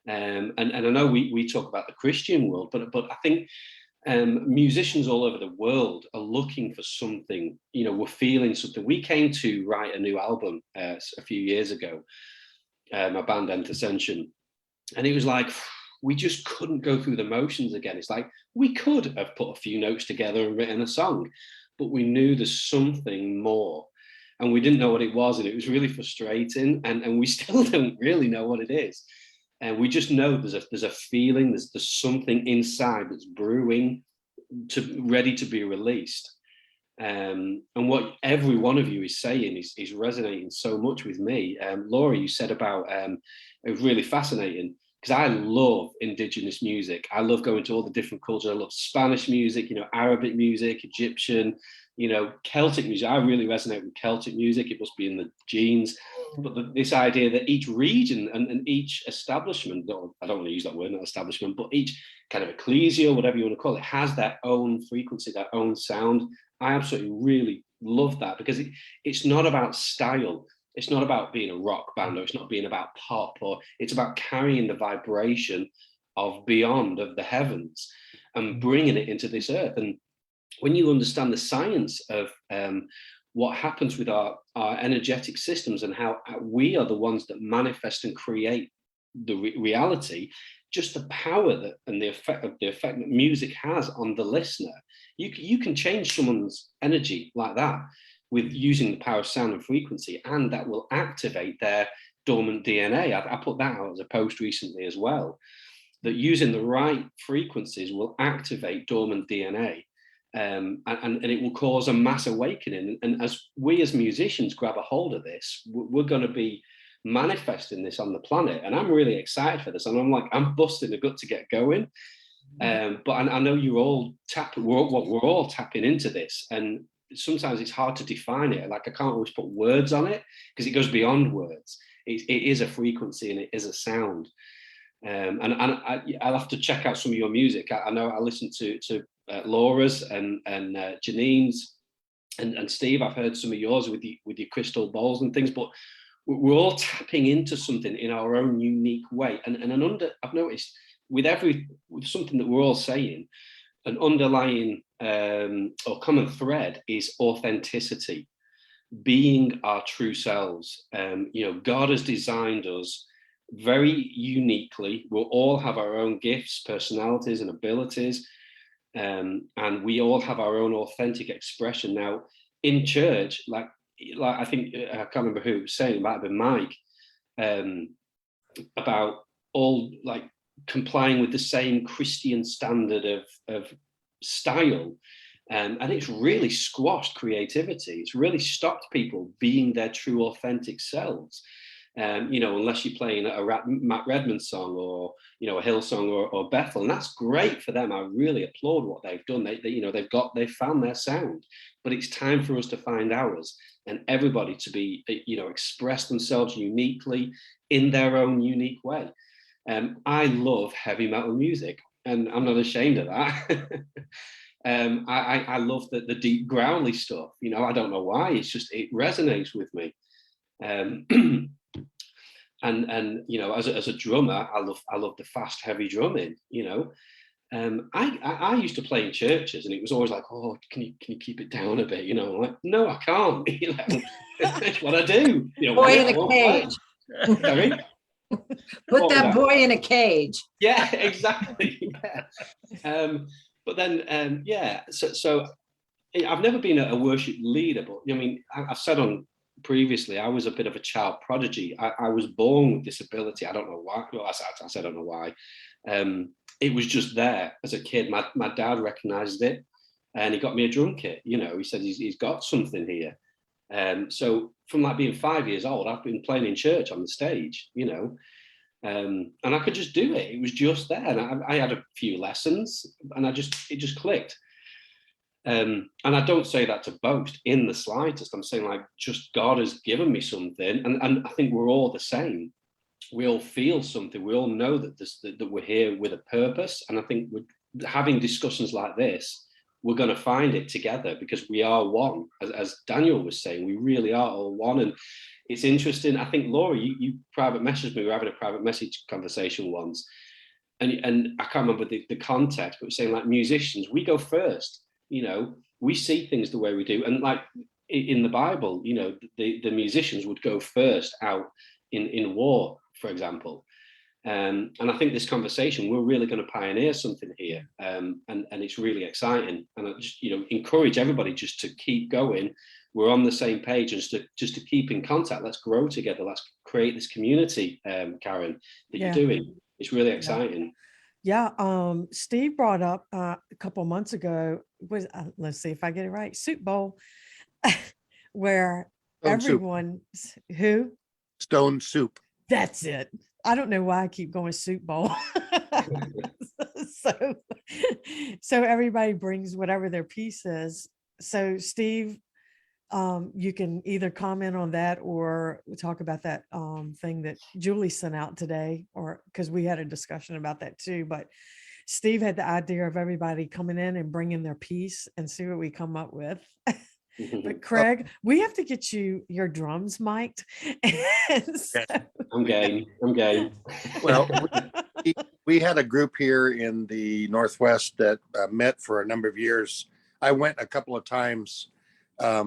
And I know we talk about the Christian world, but I think musicians all over the world are looking for something, you know, we're feeling something. We came to write a new album a few years ago, my band Enter Ascension, and it was like, we just couldn't go through the motions again. It's like, we could have put a few notes together and written a song, but we knew there's something more, and we didn't know what it was, and it was really frustrating, and we still don't really know what it is. And we just know there's a feeling, there's something inside that's brewing, ready to be released. And what every one of you is saying is resonating so much with me. Laura, you said about, it was really fascinating, because I love indigenous music. I love going to all the different cultures. I love Spanish music, you know, Arabic music, Egyptian, you know, Celtic music. I really resonate with Celtic music. It must be in the genes. But this idea that each region and each establishment, I don't want to use that word, not establishment, but each kind of ecclesia, whatever you want to call it, has their own frequency, their own sound. I absolutely really love that, because it's not about style. It's not about being a rock band, or it's not being about pop, or it's about carrying the vibration of beyond, of the heavens, and bringing it into this earth. And when you understand the science of what happens with our energetic systems, and how we are the ones that manifest and create the reality, just the power that and the effect that music has on the listener, you can change someone's energy like that with using the power of sound and frequency, and that will activate their dormant DNA. I put that out as a post recently as well, that using the right frequencies will activate dormant DNA. And it will cause a mass awakening. And as we as musicians grab a hold of this, we're going to be manifesting this on the planet, and I'm really excited for this. And I'm busting a gut to get going. But I know you're all we're all tapping into this, and sometimes it's hard to define it. Like I can't always put words on it because it goes beyond words. It is a frequency and it is a sound. I'll have to check out some of your music. I know I listen to Laura's and Janine's and Steve. I've heard some of yours with your crystal bowls and things, but we're all tapping into something in our own unique way. I've noticed with something that we're all saying, an underlying or common thread is authenticity, being our true selves. God has designed us very uniquely. We'll all have our own gifts, personalities, and abilities, and we all have our own authentic expression. Now, in church, like I think I can't remember who was saying, it might have been Mike, about all like complying with the same Christian standard of style. And it's really squashed creativity. It's really stopped people being their true authentic selves. Unless you're playing a Matt Redman song or a Hillsong or Bethel, and that's great for them. I really applaud what they've done. They've found their sound, but it's time for us to find ours, and everybody to be express themselves uniquely in their own unique way. I love heavy metal music, and I'm not ashamed of that. I love the deep growly stuff. I don't know why. It resonates with me. And as a drummer, I love the fast, heavy drumming. I used to play in churches, and it was always like, oh, can you keep it down a bit? I'm like, no, I can't. That's what I do. Boy in a cage. Sorry? Put that boy in a cage. Yeah, exactly. Yeah. But then, so I've never been a worship leader, but I've said on previously, I was a bit of a child prodigy. I was born with this ability. I don't know why. Well, I said I don't know why. It was just there as a kid. My dad recognized it, and he got me a drum kit. He said he's got something here. So from like being 5 years old, I've been playing in church on the stage. And I could just do it. It was just there, and I had a few lessons, and it just clicked. And I don't say that to boast in the slightest. I'm saying like just God has given me something, and I think we're all the same. We all feel something. We all know that we're here with a purpose, and I think having discussions like this, we're going to find it together because we are one. As Daniel was saying, we really are all one. And it's interesting. I think, Laura, you private messaged me. We were having a private message conversation once, and I can't remember the context, but we're saying like musicians, we go first. We see things the way we do, and like in the Bible, the musicians would go first out in war, for example. And I think this conversation, we're really going to pioneer something here, and it's really exciting. And I just encourage everybody just to keep going. We're on the same page, and just to keep in contact. Let's grow together. Let's create this community, Karen, that you're doing. It's really exciting. Yeah. Steve brought up a couple months ago let's see if I get it right. Soup Bowl, where everyone who Stone Soup. That's it. I don't know why I keep going Soup Bowl. So everybody brings whatever their piece is. So Steve, you can either comment on that or talk about that thing that Julie sent out today, or because we had a discussion about that too. But Steve had the idea of everybody coming in and bringing their piece and see what we come up with. But Craig, we have to get your drums mic'd. So... I'm game. Well, we had a group here in the Northwest that met for a number of years. I went a couple of times, but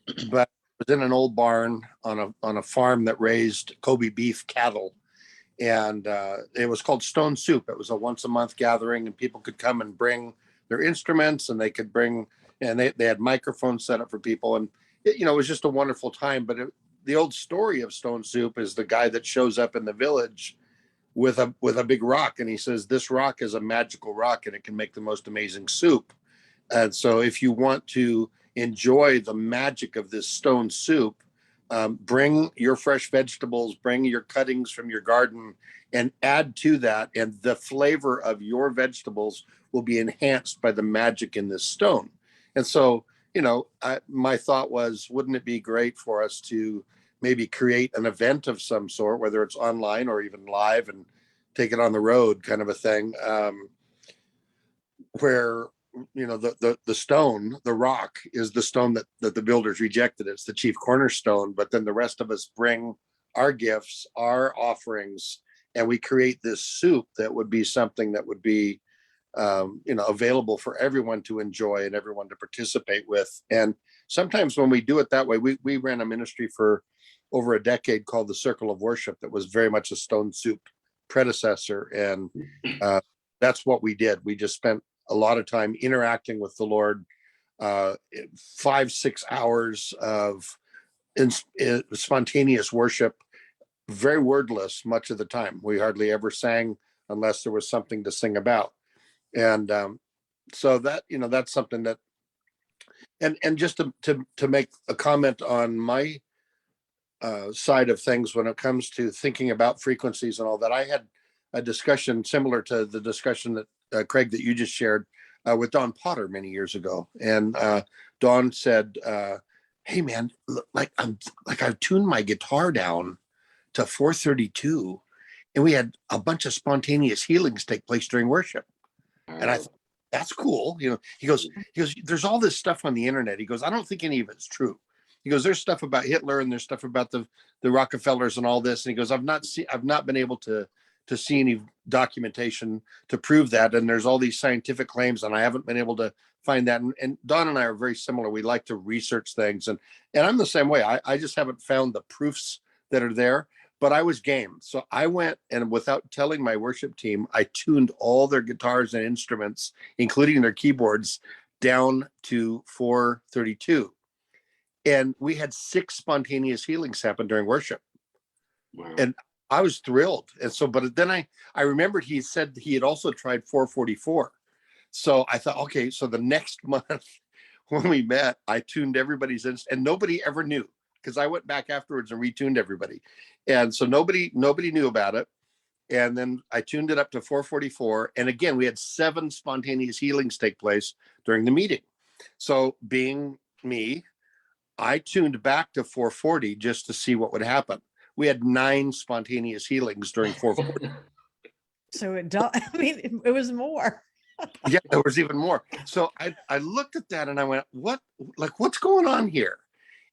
it was in an old barn on a farm that raised Kobe beef cattle. And it was called Stone Soup. It was a once a month gathering, and people could come and bring their instruments, and they could bring, and they had microphones set up for people. And it was just a wonderful time. But the old story of Stone Soup is the guy that shows up in the village with a big rock, and he says, this rock is a magical rock, and it can make the most amazing soup. And so if you want to enjoy the magic of this stone soup, bring your fresh vegetables, bring your cuttings from your garden, and add to that, and the flavor of your vegetables will be enhanced by the magic in this stone. And so, my thought was, wouldn't it be great for us to maybe create an event of some sort, whether it's online or even live, and take it on the road, kind of a thing, where the stone, the rock, is the stone that the builders rejected. It's the chief cornerstone, but then the rest of us bring our gifts, our offerings, and we create this soup that would be something that would be available for everyone to enjoy and everyone to participate with. And sometimes when we do it that way, we ran a ministry for over a decade called the Circle of Worship that was very much a stone soup predecessor. And that's what we did. We just spent a lot of time interacting with the Lord, 5-6 hours of spontaneous worship, very wordless much of the time. We hardly ever sang unless there was something to sing about. And so that, that's something that, and just to make a comment on my side of things when it comes to thinking about frequencies and all that, I had a discussion similar to the discussion that Craig, that you just shared with Don Potter many years ago. And Don said, hey man, I've tuned my guitar down to 432, and we had a bunch of spontaneous healings take place during worship. And I thought, that's cool. He goes, there's all this stuff on the internet. He goes, I don't think any of it's true. He goes, there's stuff about Hitler and there's stuff about the Rockefellers and all this. And he goes, I've not been able to see any documentation to prove that. And there's all these scientific claims, and I haven't been able to find that. And Don and I are very similar. We like to research things, and I'm the same way. I just haven't found the proofs that are there. But I was game. So I went, and without telling my worship team, I tuned all their guitars and instruments, including their keyboards, down to 432. And we had 6 spontaneous healings happen during worship. Wow. And I was thrilled. And so, but then I remembered he said he had also tried 444. So I thought, okay, so the next month when we met, I tuned everybody's and nobody ever knew, because I went back afterwards and retuned everybody. And so nobody knew about it. And then I tuned it up to 444. And again, we had 7 spontaneous healings take place during the meeting. So being me, I tuned back to 440 just to see what would happen. We had 9 spontaneous healings during 440. So it was more. Yeah, there was even more. So I looked at that and I went, what's going on here?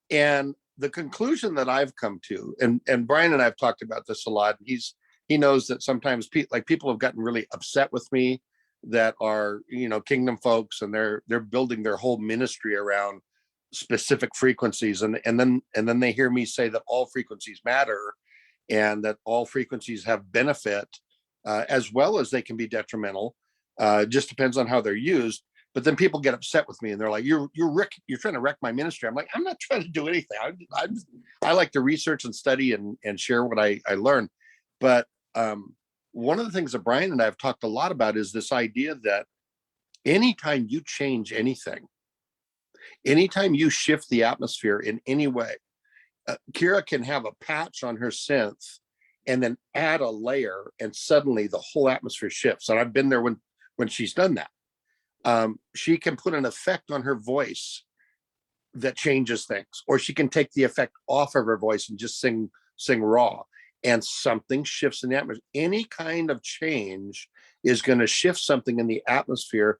And the conclusion that I've come to, and Brian and I have talked about this a lot. He knows that sometimes people have gotten really upset with me that are, kingdom folks, and they're building their whole ministry around specific frequencies. And then they hear me say that all frequencies matter and that all frequencies have benefit, as well as they can be detrimental. It just depends on how they're used. But then people get upset with me and they're like, you're trying to wreck my ministry. I'm like, I'm not trying to do anything. I like to research and study and share what I learn. But one of the things that Brian and I have talked a lot about is this idea that anytime you change anything, anytime you shift the atmosphere in any way, Kira can have a patch on her synth and then add a layer, and suddenly the whole atmosphere shifts. And I've been there when she's done that. She can put an effect on her voice that changes things, or she can take the effect off of her voice and just sing raw, and something shifts in the atmosphere. Any kind of change is going to shift something in the atmosphere,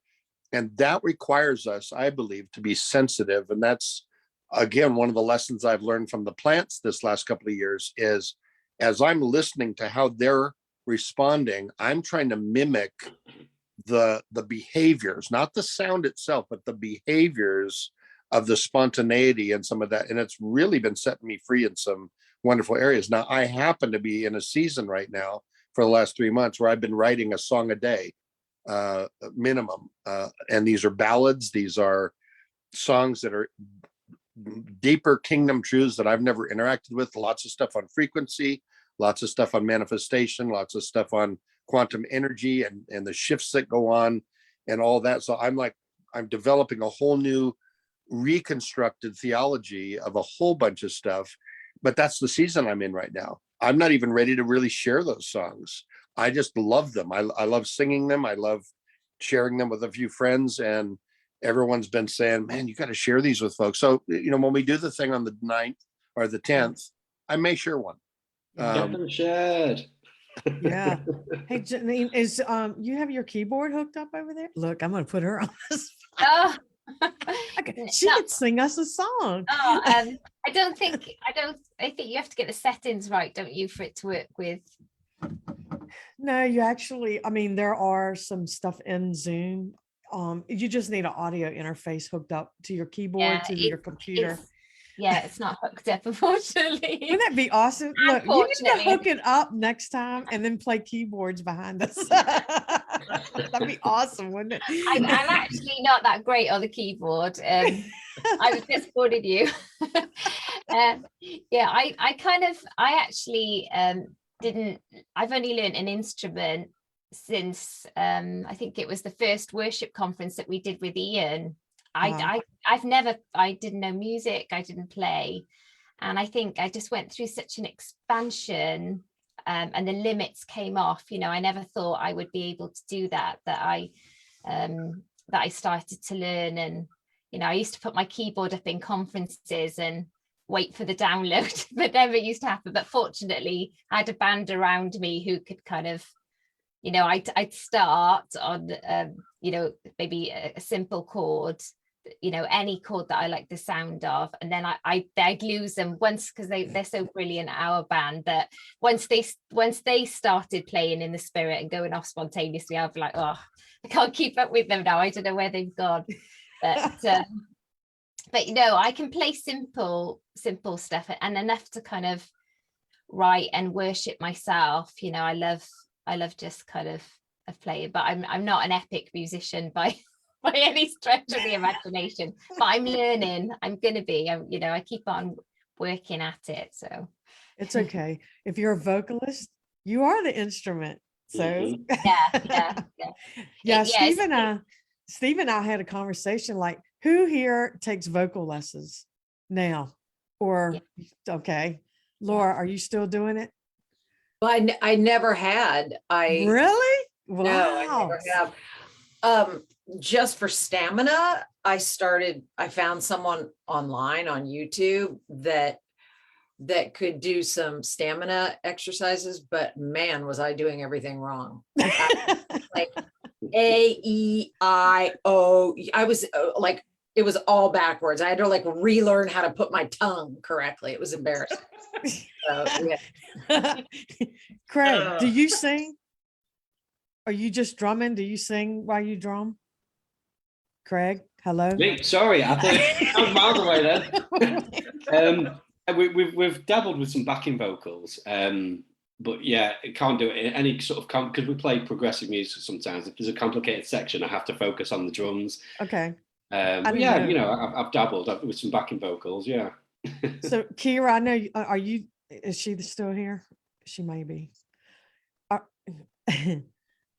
and that requires us, I believe, to be sensitive. And that's, again, one of the lessons I've learned from the plants this last couple of years is, as I'm listening to how they're responding, I'm trying to mimic the behaviors, not the sound itself, but the behaviors of the spontaneity and some of that. And it's really been setting me free in some wonderful areas. Now, I happen to be in a season right now for the last 3 months where I've been writing a song a day, minimum. And these are ballads. These are songs that are deeper kingdom truths that I've never interacted with. Lots of stuff on frequency, lots of stuff on manifestation, lots of stuff on quantum energy and the shifts that go on and all that. So I'm developing a whole new reconstructed theology of a whole bunch of stuff but that's the season I'm in right now. I'm not even ready to really share those songs. I just love them. I love singing them. I love sharing them with a few friends, and everyone's been saying, man, you got to share these with folks. So, when we do the thing on the 9th or the 10th, I may share one. Get them shared. Yeah. Hey, Janine, is you have your keyboard hooked up over there? Look, I'm gonna put her on this. Oh, She no. could sing us a song. Oh, I think you have to get the settings right, don't you, for it to work with. No, you actually, I mean, there are some stuff in Zoom. You just need an audio interface hooked up to your keyboard, to your computer. It's not hooked up, unfortunately. Wouldn't that be awesome? Look, you need to Unfortunately. hook it up next time and then play keyboards behind us. That'd be awesome, wouldn't it? I'm actually not that great on the keyboard. I was disappointed you. I actually didn't, I've only learned an instrument since I think it was the first worship conference that we did with Ian. I didn't know music, I didn't play. And I think I just went through such an expansion, and the limits came off. I never thought I would be able to do that I started to learn. And, I used to put my keyboard up in conferences and wait for the download, but never used to happen. But fortunately, I had a band around me who could kind of, I'd start on, maybe a simple chord, any chord that I like the sound of, and then I'd lose them once, because they're so brilliant, our band, that once they started playing in the spirit and going off spontaneously, I'd be like, oh, I can't keep up with them now, I don't know where they've gone. But I can play simple stuff, and enough to kind of write and worship myself. I love just kind of playing, but I'm not an epic musician by any stretch of the imagination, but I'm learning. I'm gonna be. I keep on working at it. So it's okay. If you're a vocalist, you are the instrument. So yeah. Steve and I had a conversation, like, who here takes vocal lessons now? Or okay, Laura, are you still doing it? Well, I never had. Really? Wow. No, I never have. Just for stamina, I found someone online on YouTube that could do some stamina exercises, but man, was I doing everything wrong. Like A-E-I-O. I was like, it was all backwards. I had to like relearn how to put my tongue correctly. It was embarrassing. So, yeah. Craig, do you sing? Are you just drumming? Do you sing while you drum? Craig, hello. Me, sorry, I thought I was miles away then. We've dabbled with some backing vocals, but yeah, it can't do it in any sort of because we play progressive music sometimes. If there's a complicated section, I have to focus on the drums. Okay. But yeah, I've dabbled with some backing vocals. Yeah. So Kira, I know. Is she still here? She may be.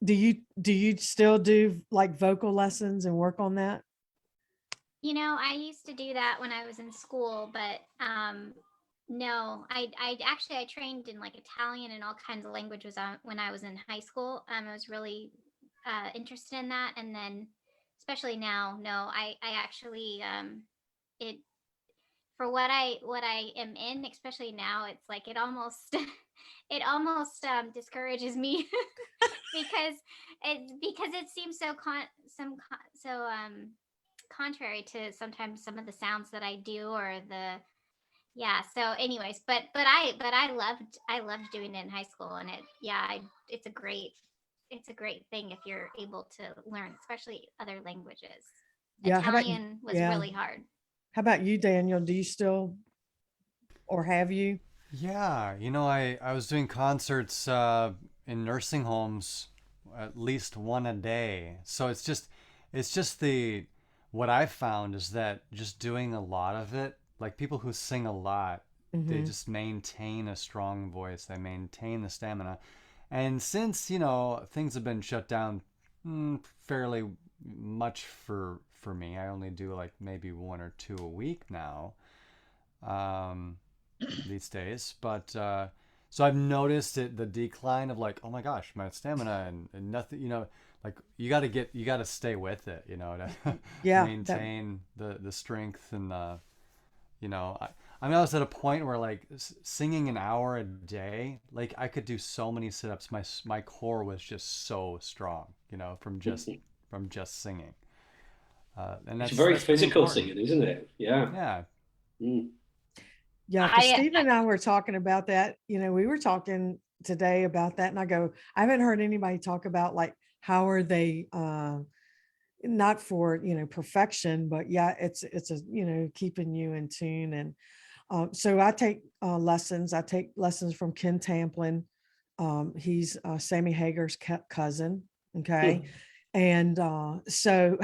Do you still do like vocal lessons and work on that? I used to do that when I was in school, but no, I trained in like Italian and all kinds of languages when I was in high school. I was really interested in that, and then especially now, no, I actually it for what I am in, especially now, it's like it almost discourages me because it seems so contrary to sometimes some of the sounds that I do, or so anyways, but I loved doing it in high school, and it's a great thing if you're able to learn, especially other languages. Yeah, Italian was really hard. How about you, Daniel? Do you still, or have you? Yeah, I was doing concerts in nursing homes, at least one a day. So it's just what I've found is that just doing a lot of it, like people who sing a lot, they just maintain a strong voice, they maintain the stamina. And since, things have been shut down fairly much for me, I only do like maybe one or two a week now. these days. But so I've noticed the decline of like, oh my gosh, my stamina and nothing, like you got to stay with it, to Yeah, maintain the strength and I mean, I was at a point where like singing an hour a day, like I could do so many sit-ups. My core was just so strong, from just singing. And It's very that's pretty physical important. singing, isn't it? Yeah. Yeah. Mm. yeah. Because I Steve and I were talking about that. We were talking today about that, and I go, I haven't heard anybody talk about like how are they not for perfection, but yeah, it's a keeping you in tune. And so I take lessons. I take lessons from Ken Tamplin. He's Sammy Hager's cousin. Okay. And so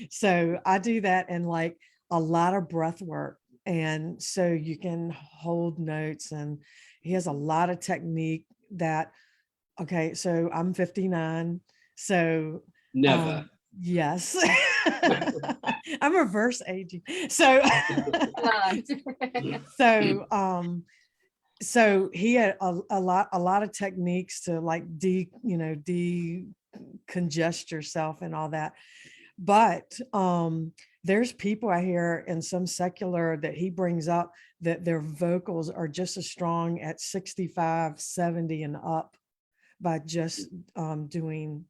so I do that, and like a lot of breath work. And so you can hold notes, and he has a lot of technique that, okay, so I'm 59. So Never. yes. I'm reverse aging. So so he had a lot of techniques to like decongest yourself and all that. But there's people I hear in some secular that he brings up that their vocals are just as strong at 65, 70 and up by just doing,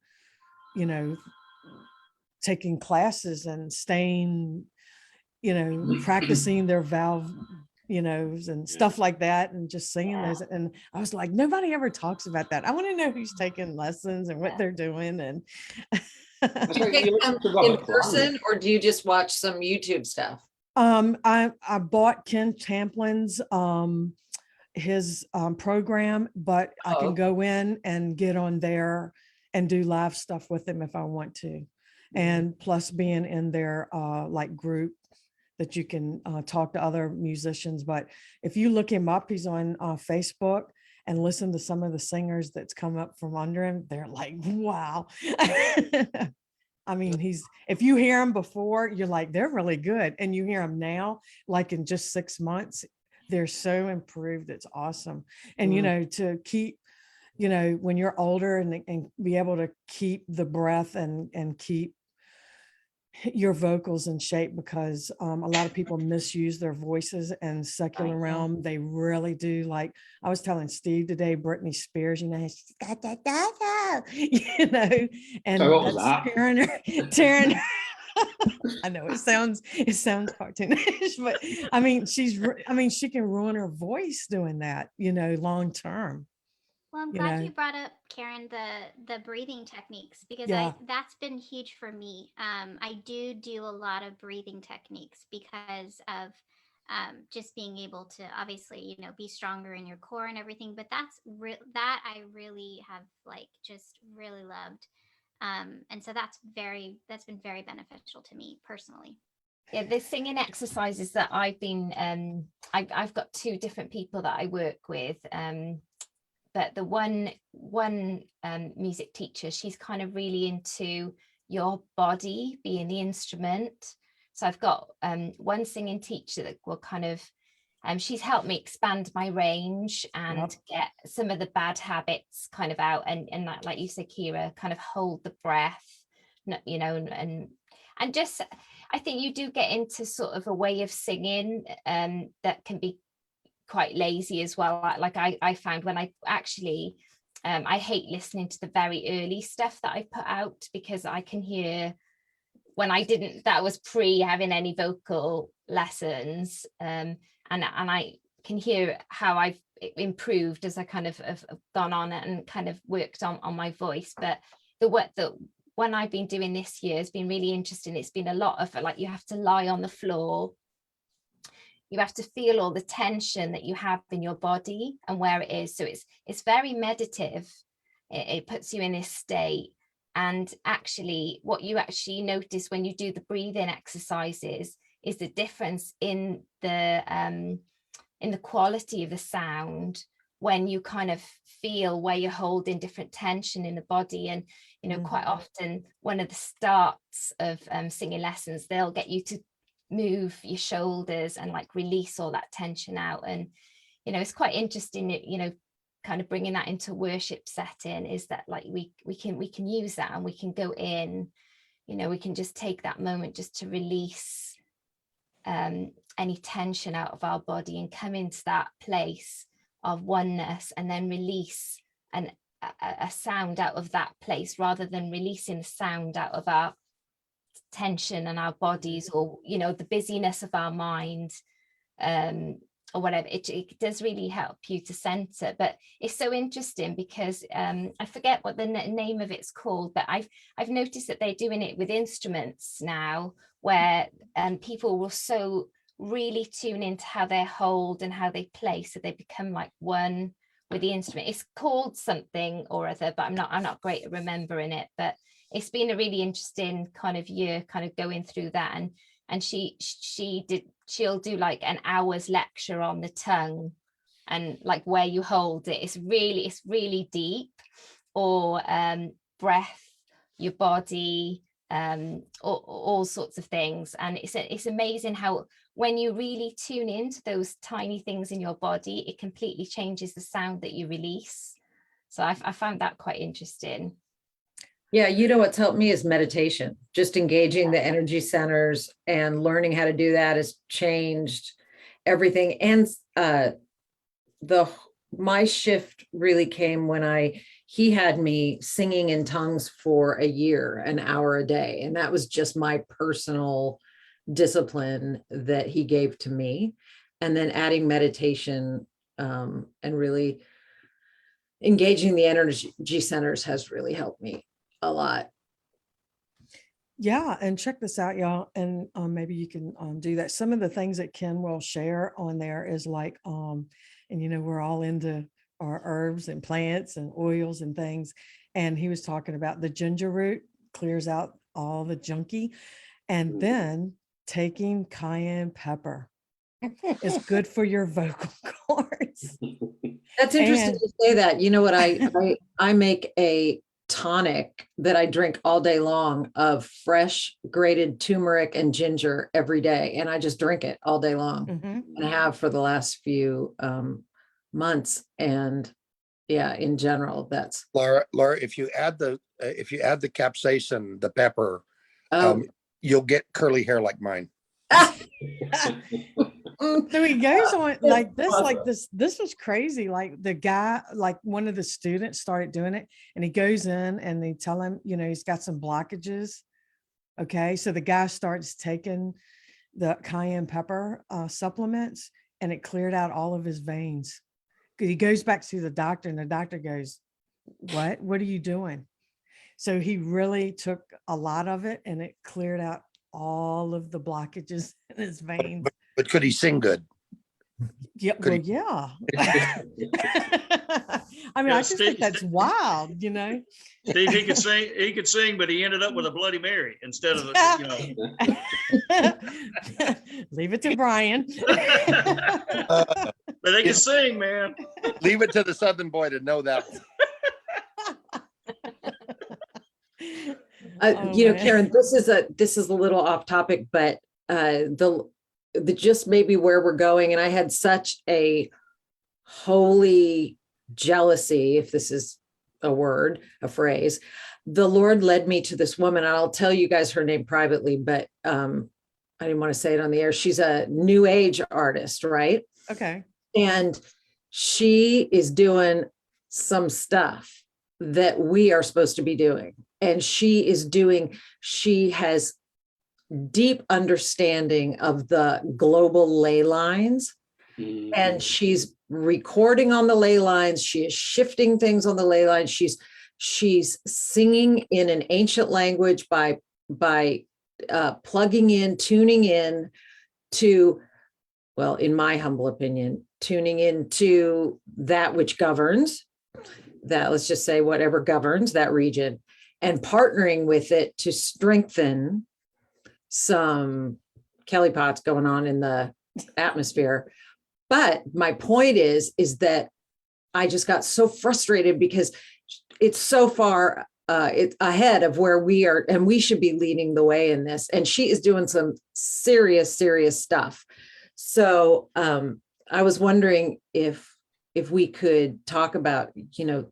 taking classes and staying, practicing their valve, and stuff like that, and just singing those. And I was like, nobody ever talks about that. I want to know who's taking lessons and what they're doing. And That's Do like you you take them listen to in Robert Plant. person, or do you just watch some YouTube stuff? I bought Ken Tamplin's his program, but I can go in and get on there and do live stuff with them if I want to. And plus being in their like group that you can talk to other musicians. But if you look him up, he's on Facebook, and listen to some of the singers that's come up from under him. They're like, wow. I mean, if you hear him before, you're like, they're really good. And you hear him now, like in just 6 months, they're so improved. It's awesome. And, to keep, when you're older and be able to keep the breath and keep your vocals in shape, because a lot of people misuse their voices in secular realm. They really do. Like I was telling Steve today, Britney Spears, she's got that, and So what was that's that? tearing I know it sounds cartoonish, but I mean, she can ruin her voice doing that, long term. Well, I'm glad you brought up, Karen, the breathing techniques, because that's been huge for me. I do a lot of breathing techniques because of just being able to obviously, be stronger in your core and everything. But that I really have like just really loved. And so that's been very beneficial to me personally. Yeah, the singing exercises that I've been I've got two different people that I work with. But the one music teacher, she's kind of really into your body being the instrument. So I've got one singing teacher that will kind of, she's helped me expand my range and get some of the bad habits kind of out, and like you said, Kira, kind of hold the breath, and just, I think you do get into sort of a way of singing that can be quite lazy as well. Like I found when I actually I hate listening to the very early stuff that I put out, because I can hear when that was pre having any vocal lessons, and I can hear how I've improved as I kind of have gone on and kind of worked on my voice. But the one I've been doing this year has been really interesting. It's been a lot of like, you have to lie on the floor. You have to feel all the tension that you have in your body and where it is. So it's very meditative. It puts you in this state. And actually, what you actually notice when you do the breathing exercises is the difference in the quality of the sound when you kind of feel where you're holding different tension in the body. And quite often one of the starts of singing lessons, they'll get you to move your shoulders and like release all that tension out. And it's quite interesting, kind of bringing that into worship setting, is that like we can use that, and we can go in, we can just take that moment just to release any tension out of our body and come into that place of oneness, and then release a sound out of that place, rather than releasing the sound out of our tension and our bodies, or the busyness of our mind, or whatever. It does really help you to center. But it's so interesting because I forget what the name of it's called, but I've noticed that they're doing it with instruments now, where people will so really tune into how they hold and how they play, so they become like one with the instrument. It's called something or other, but I'm not great at remembering it. But it's been a really interesting kind of year, kind of going through that. And she'll do like an hour's lecture on the tongue and like where you hold it. It's really deep. Or breath, your body, all sorts of things. And it's amazing how when you really tune into those tiny things in your body, it completely changes the sound that you release. So I found that quite interesting. Yeah, what's helped me is meditation. Just engaging the energy centers and learning how to do that has changed everything. And my shift really came when he had me singing in tongues for a year, an hour a day. And that was just my personal discipline that he gave to me. And then adding meditation and really engaging the energy centers has really helped me a lot. Yeah, and check this out, y'all, and maybe you can do that. Some of the things that Ken will share on there is like, and we're all into our herbs and plants and oils and things. And he was talking about the ginger root clears out all the junky, and then taking cayenne pepper is good for your vocal cords. That's interesting to say that. You know what? I make a tonic that I drink all day long of fresh grated turmeric and ginger every day. And I just drink it all day long. Mm-hmm. And I have for the last few months. And yeah, in general, that's Laura, if you add the capsaicin, the pepper, you'll get curly hair like mine. So he goes on like this was crazy. Like the guy, like one of the students started doing it, and he goes in and they tell him, he's got some blockages. Okay. So the guy starts taking the cayenne pepper supplements, and it cleared out all of his veins. He goes back to the doctor, and the doctor goes, what are you doing? So he really took a lot of it, and it cleared out all of the blockages in his veins. But could he sing good? Yeah, Could yeah. I mean, I just think that's wild, Steve, he could sing, but he ended up with a Bloody Mary instead of Leave it to Brian. But they can sing, man. Leave it to the Southern boy to know that. Karen, this is a little off topic, but the just maybe where we're going. And I had such a holy jealousy, if this is a phrase. The Lord led me to this woman. And I'll tell you guys her name privately, but I didn't want to say it on the air. She's a new age artist, right? Okay. And she is doing some stuff that we are supposed to be doing. And she has deep understanding of the global ley lines. Mm-hmm. And she's recording on the ley lines. She is shifting things on the ley lines. She's singing in an ancient language by plugging in, tuning in to, well, in my humble opinion, tuning into that which governs that, let's just say whatever governs that region, and partnering with it to strengthen some Kelly pots going on in the atmosphere. But my point is that I just got so frustrated because it's so far it's ahead of where we are, and we should be leading the way in this. And she is doing some serious, serious stuff. So I was wondering if we could talk about,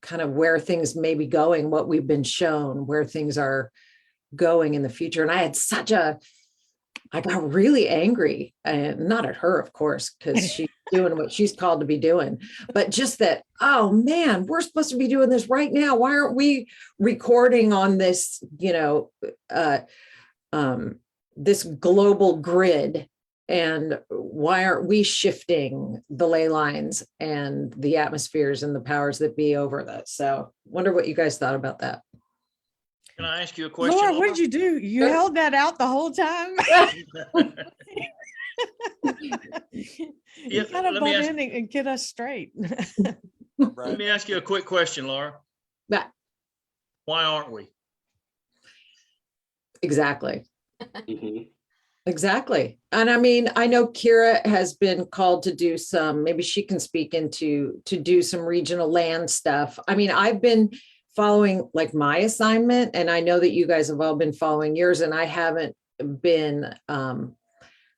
kind of where things may be going, what we've been shown, where things are going in the future. And I got really angry, and not at her, of course, because she's doing what she's called to be doing, but just that, oh man, we're supposed to be doing this right now. Why aren't we recording on this, this global grid? And why aren't we shifting the ley lines and the atmospheres and the powers that be over that? So wonder what you guys thought about that. Can I ask you a question? Laura, what did you do? You held that out the whole time? You gotta let me butt ask- in and get us straight. Let me ask you a quick question, Laura. Yeah. Why aren't we? Exactly. Mhm. Exactly. And I mean, I know Kira has been called to do some, maybe she can speak into, to do some regional land stuff. I mean, I've been following like my assignment, and I know that you guys have all been following yours, and I haven't been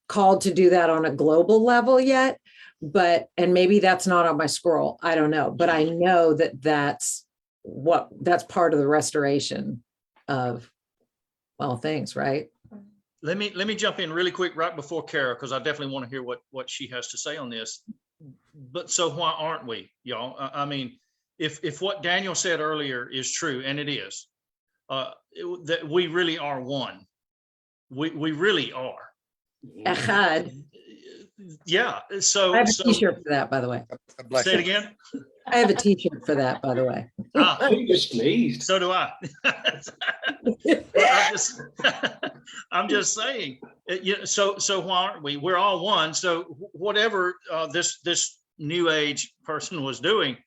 called to do that on a global level yet, and maybe that's not on my scroll. I don't know, but I know that that's part of the restoration of all things, right? Let me jump in really quick right before Kara, because I definitely want to hear what she has to say on this. But so why aren't we, y'all? I mean, if what Daniel said earlier is true, and it is, that we really are one. We really are. Echad. Yeah. So I have a t-shirt for that, by the way. Bless say it you. again. I have a t-shirt for that, by the way. Fingers pleased. So do I. I'm just saying. So why aren't we? We're all one. So whatever this new age person was doing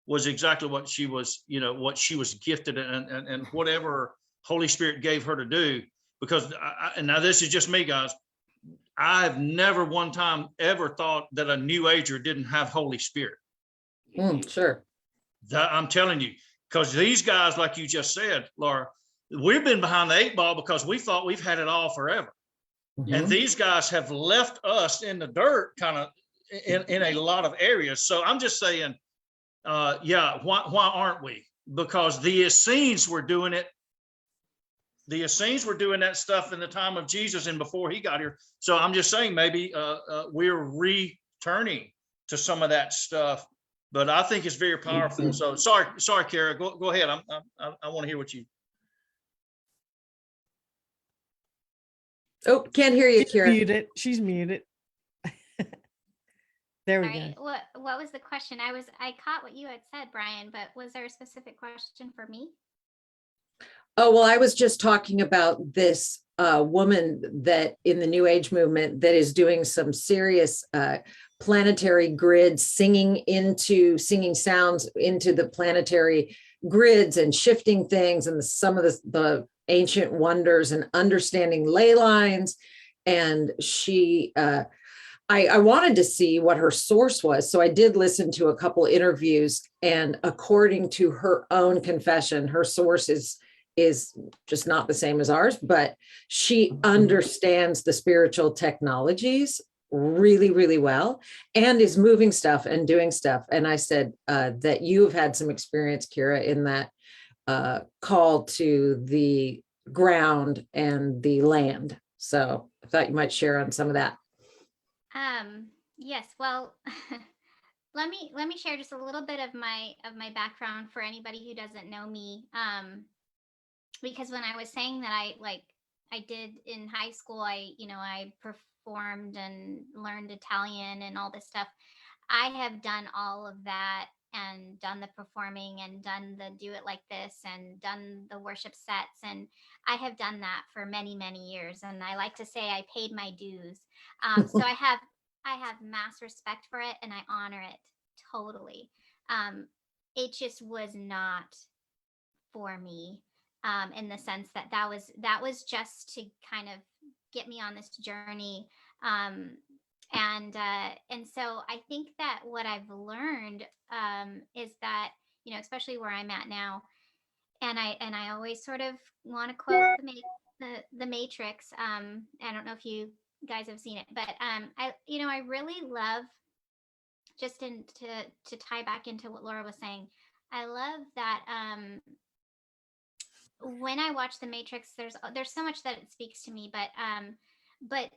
was exactly what she was, what she was gifted and whatever Holy Spirit gave her to do. Because and now this is just me, guys. I've never one time ever thought that a new ager didn't have Holy Spirit. Sure. I'm telling you, because these guys, like you just said, Laura, we've been behind the 8 ball because we thought we've had it all forever. And these guys have left us in the dirt kind of in a lot of areas. So I'm just saying, why aren't we? Because the Essenes were doing it. The Essenes were doing that stuff in the time of Jesus and before he got here. So I'm just saying maybe we're returning to some of that stuff. But I think it's very powerful. So sorry, Kara, go ahead. I want to hear what you. Oh, can't hear you, She's Kira. muted. She's muted. There we Sorry, go. what was the question? I caught what you had said, Brian, but was there a specific question for me? Oh, well, I was just talking about this woman that in the New Age movement that is doing some serious planetary grids, singing sounds into the planetary grids and shifting things, and some of the ancient wonders and understanding ley lines. And she, I wanted to see what her source was. So I did listen to a couple interviews, and according to her own confession, her source is just not the same as ours, but she understands the spiritual technologies really, really well, and is moving stuff and doing stuff. And I said that you have had some experience, Kira, in that call to the ground and the land. So I thought you might share on some of that. Yes, well, let me share just a little bit of my background for anybody who doesn't know me. Because when I was saying that I did in high school, I performed and learned Italian and all this stuff. I have done all of that and done the performing and done the do it like this and done the worship sets. And I have done that for many, many years. And I like to say I paid my dues. So I have mass respect for it, and I honor it totally. It just was not for me. In the sense that was just to kind of get me on this journey. And so I think that what I've learned is that, especially where I'm at now, I always sort of want to quote the Matrix. I don't know if you guys have seen it, but I really love, just to tie back into what Laura was saying. I love that when I watch the Matrix, there's so much that it speaks to me, but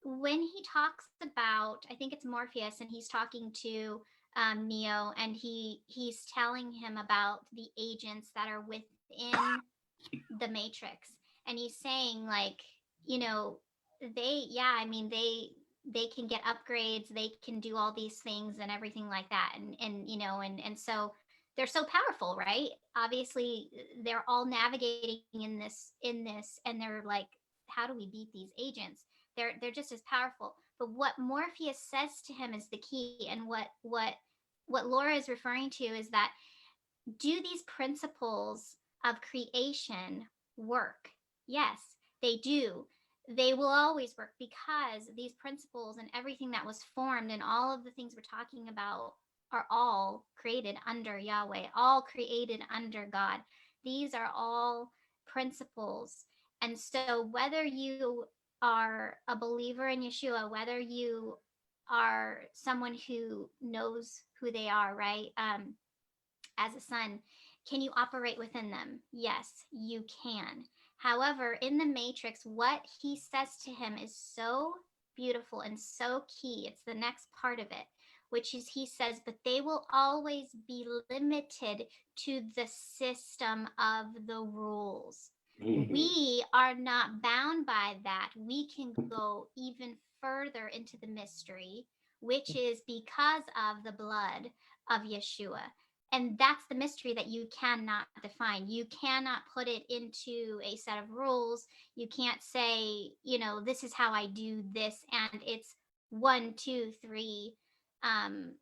when he talks about, I think it's Morpheus, and he's talking to Neo, and he's telling him about the agents that are within the Matrix, and he's saying, like, they can get upgrades, they can do all these things and everything like that, and so they're so powerful, right? Obviously, they're all navigating in this, and they're like, how do we beat these agents? They're just as powerful. But what Morpheus says to him is the key, and what Laura is referring to is that, do these principles of creation work? Yes, they do. They will always work, because these principles and everything that was formed and all of the things we're talking about are all created under Yahweh, all created under God. These are all principles. And so whether you are a believer in Yeshua, whether you are someone who knows who they are, right? As a son, can you operate within them? Yes, you can. However, in the Matrix, what he says to him is so beautiful and so key. It's the next part of it, which is, he says, but they will always be limited to the system of the rules. We are not bound by that. We can go even further into the mystery, which is because of the blood of Yeshua. And that's the mystery that you cannot define. You cannot put it into a set of rules. You can't say, this is how I do this, and it's 1, 2, 3. And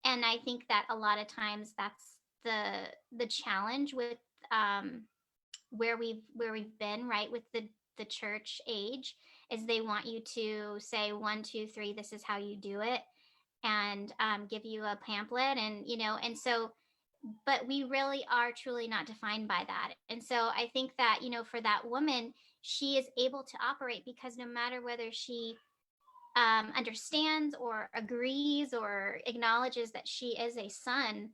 I think that a lot of times that's the challenge with where we've been, right, with the church age, is they want you to say 1, 2, 3, this is how you do it, and give you a pamphlet, and so, but we really are truly not defined by that. And so I think that, for that woman, she is able to operate because no matter whether she understands or agrees or acknowledges that she is a son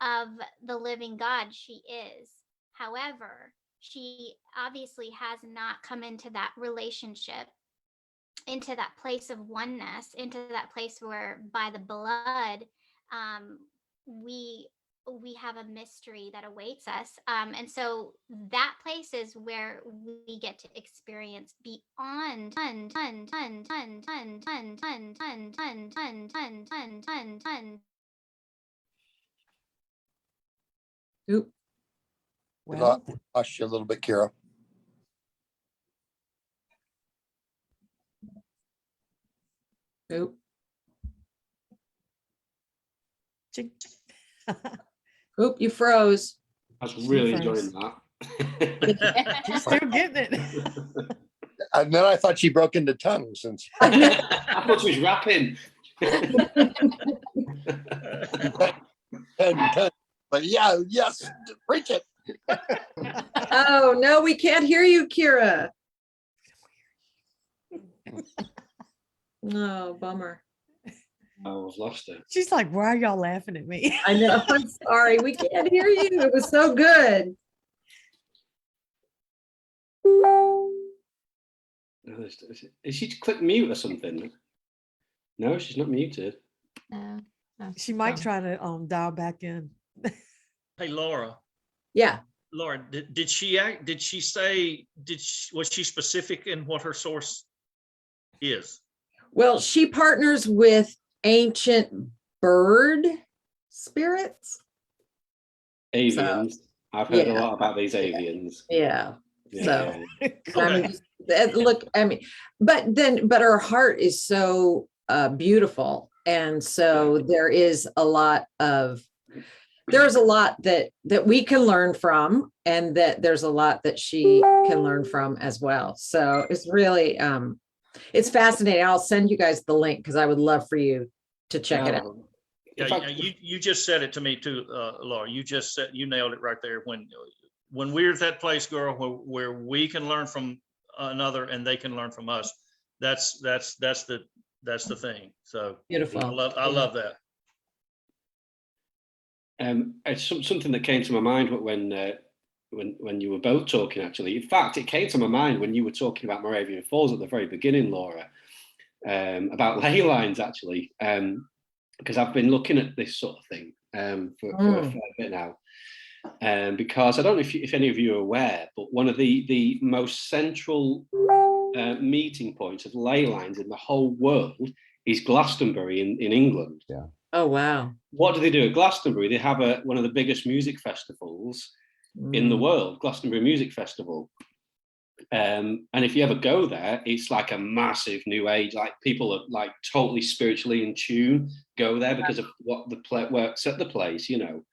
of the living God, she is. However, she obviously has not come into that relationship, into that place of oneness, into that place where by the blood, we have a mystery that awaits us, and so that place is where we get to experience beyond Oop. Well, We lost you a little bit, Kira. Oop. ching. Oop, you froze. I was really froze. enjoying that. She's still getting it. And then I thought she broke into tongues, and I thought she was rapping. but yeah, yes, preach it. Oh, no, we can't hear you, Kira. No, bummer. Oh, I've lost her. She's like, why are y'all laughing at me? I know. I'm sorry. We can't hear you. It was so good. Is she click mute or something? No, she's not muted. No, She might try to dial back in. Hey, Laura. Yeah. Laura, did she say, was she specific in what her source is? Well, she partners with ancient bird spirits. Avians. I've heard a yeah. lot about these avians. Yeah. Yeah, So, yeah. I mean, look, I mean, but her heart is so beautiful. And so there's a lot that we can learn from, and that there's a lot that she can learn from as well. So it's really, it's fascinating. I'll send you guys the link because I would love for you to check it out. Yeah, you just said it to me too, Laura. You just said, you nailed it right there when when we're at that place, girl, where we can learn from another and they can learn from us, that's the thing. So Beautiful. I love that. It's something that came to my mind when you were both talking, actually. In fact, it came to my mind when you were talking about Moravian Falls at the very beginning, Laura, about ley lines, actually, because I've been looking at this sort of thing for a fair bit now. Because I don't know if any of you are aware, but one of the most central meeting points of ley lines in the whole world is Glastonbury in England. Yeah. Oh, wow. What do they do at Glastonbury? They have one of the biggest music festivals in the world, Glastonbury Music Festival. And if you ever go there, it's like a massive new age, like people are like totally spiritually in tune, go there because of what works at the place, you know.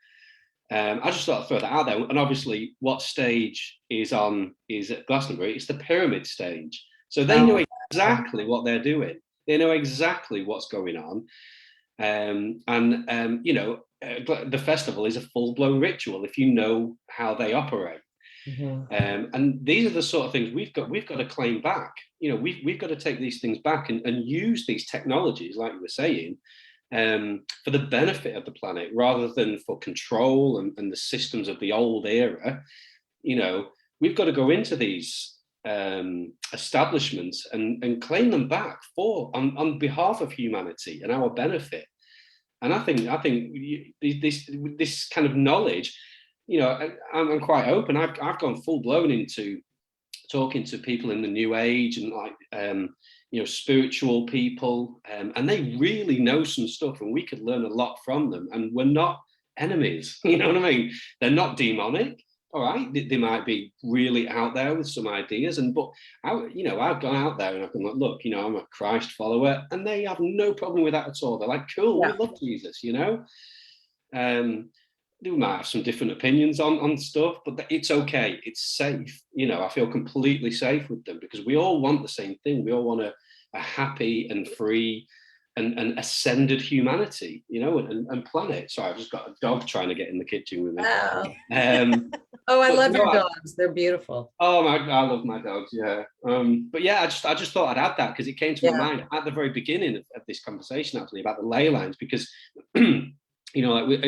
I just thought I'd throw that out there. And obviously what stage is at Glastonbury, it's the pyramid stage. So they know exactly what they're doing. They know exactly what's going on. You know, the festival is a full-blown ritual if you know how they operate. And these are the sort of things we've got to claim back. You know, we've got to take these things back and use these technologies, like you were saying, for the benefit of the planet rather than for control and the systems of the old era. You know, we've got to go into these establishments and claim them back on behalf of humanity and our benefit. And I think this kind of knowledge, you know, I'm quite open. I've gone full blown into talking to people in the new age and like you know, spiritual people, and they really know some stuff, and we could learn a lot from them. And we're not enemies, you know what I mean? They're not demonic. All right, they might be really out there with some ideas, but you know, I've gone out there and I've been like, look, you know, I'm a Christ follower, and they have no problem with that at all. They're like, cool, we love Jesus, you know. They might have some different opinions on stuff, but it's okay. It's safe. You know, I feel completely safe with them because we all want the same thing. We all want a happy and free and ascended humanity, you know, and planet. Sorry, I've just got a dog trying to get in the kitchen with me. Oh, I love your dogs. They're beautiful. Oh, I love my dogs. Yeah. But yeah, I just thought I'd add that because it came to my mind at the very beginning of this conversation, actually, about the ley lines, because, you know, like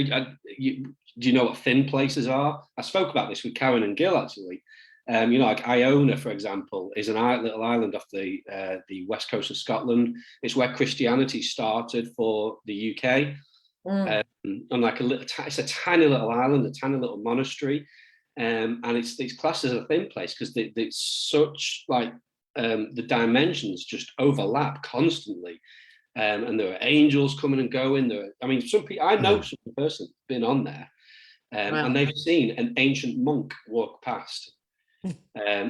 do you know what thin places are? I spoke about this with Karen and Gil, actually. You know, like Iona, for example, is an little island off the west coast of Scotland. It's where Christianity started for the UK. And like it's a tiny little island, a tiny little monastery. And it's classed as a thin place because it's such like the dimensions just overlap constantly. And there are angels coming and going. I mean, some people, I know some person been on there, and they've seen an ancient monk walk past.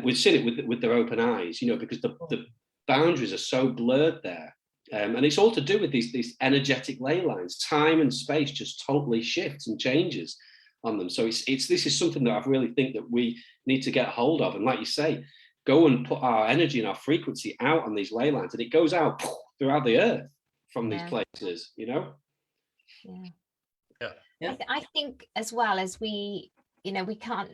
We've seen it with their open eyes, you know, because the boundaries are so blurred there. And it's all to do with these energetic ley lines. Time and space just totally shifts and changes on them. So this is something that I really think that we need to get hold of. And like you say, go and put our energy and our frequency out on these ley lines, and it goes out throughout the earth from these places, you know? I think as well as we, you know, we can't,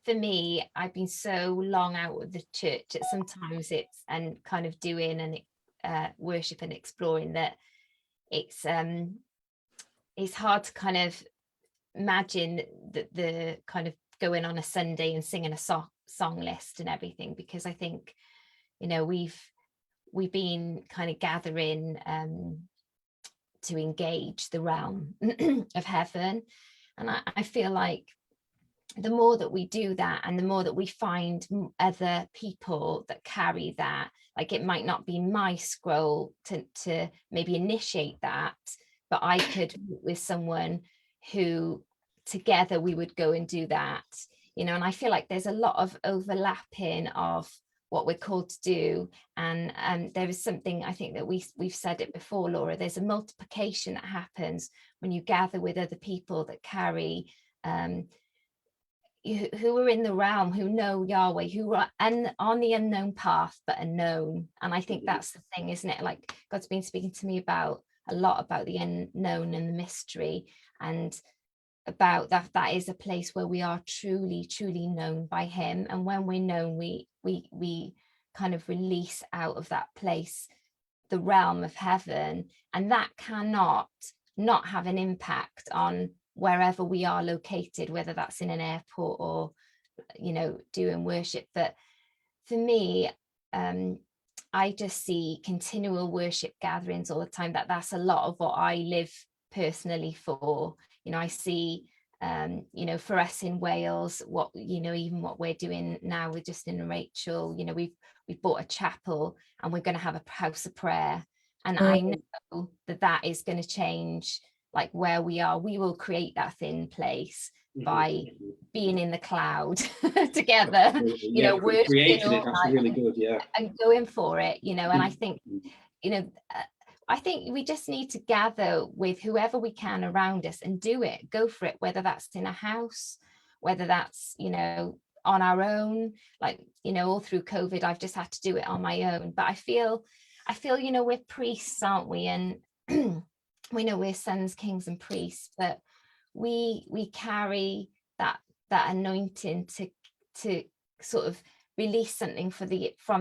for me, I've been so long out of the church that sometimes it's, and kind of doing and worship and exploring, that it's hard to kind of imagine the kind of going on a Sunday and singing a song list and everything, because I think, you know, we've been kind of gathering to engage the realm of heaven, and I feel like the more that we do that and the more that we find other people that carry that, like it might not be my scroll to maybe initiate that, but I could meet with someone who together we would go and do that, you know. And I feel like there's a lot of overlapping of what we're called to do, and there is something, I think that we've said it before, Laura, there's a multiplication that happens when you gather with other people that carry who are in the realm, who know Yahweh, who are on the unknown path but unknown. And I think that's the thing, isn't it? Like God's been speaking to me a lot about the unknown and the mystery, and about that is a place where we are truly known by him, and when we're known, we kind of release out of that place the realm of heaven, and that cannot not have an impact on wherever we are located, whether that's in an airport or, you know, doing worship. But for me, I just see continual worship gatherings all the time. That's a lot of what I live personally for. You know, I see, you know, for us in Wales, what, you know, even what we're doing now with Justin and Rachel, you know, we've bought a chapel and we're going to have a house of prayer. And I know that is going to change, like where we are. We will create that thin place by being in the cloud together, you know, creating it, that's really good, yeah, and going for it, you know. And I think, you know, I think we just need to gather with whoever we can around us and do it, go for it, whether that's in a house, whether that's, you know, on our own. Like, you know, all through COVID, I've just had to do it on my own. But I feel, you know, we're priests, aren't we? And we know we're sons, kings and priests, but we carry that anointing to sort of release something from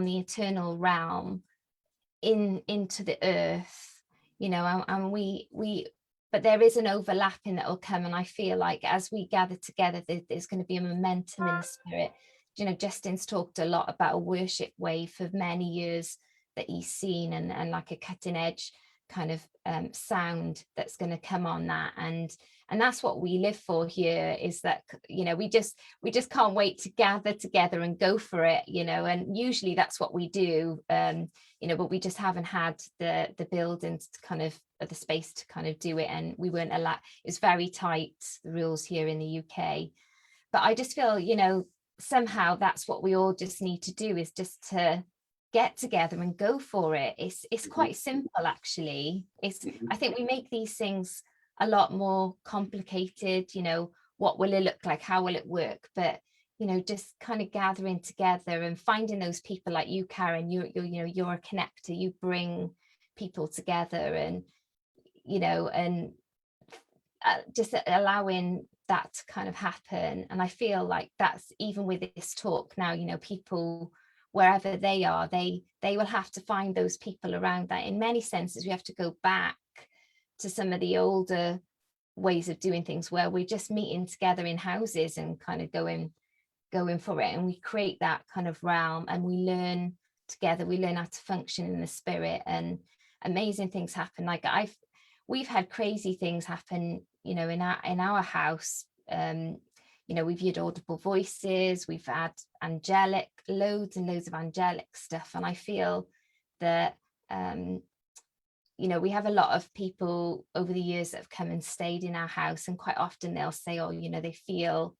the eternal realm into the earth, you know. And we but there is an overlapping that will come, and I feel like as we gather together, there's going to be a momentum in the spirit. You know, Justin's talked a lot about a worship wave for many years that he's seen, and like a cutting edge kind of sound that's going to come on that, and that's what we live for here, is that, you know, we just can't wait to gather together and go for it, you know. And usually that's what we do, you know, but we just haven't had the buildings to kind of, the space to kind of do it, and we weren't allowed. It's very tight, the rules here in the UK. But I just feel, you know, somehow that's what we all just need to do, is just to get together and go for it. It's quite simple, actually. I think we make these things a lot more complicated, you know. What will it look like, how will it work? But, you know, just kind of gathering together and finding those people like you, Karen. You know, you're a connector, you bring people together, and, you know, and just allowing that to kind of happen. And I feel like that's, even with this talk now, you know, people wherever they are, they will have to find those people around that. In many senses, we have to go back to some of the older ways of doing things, where we're just meeting together in houses and kind of going for it, and we create that kind of realm, and we learn together, we learn how to function in the spirit, and amazing things happen. Like we've had crazy things happen, you know, in our house. You know, we've had audible voices, we've had angelic, loads and loads of angelic stuff. And I feel that, you know, we have a lot of people over the years that have come and stayed in our house, and quite often they'll say, oh, you know, they feel,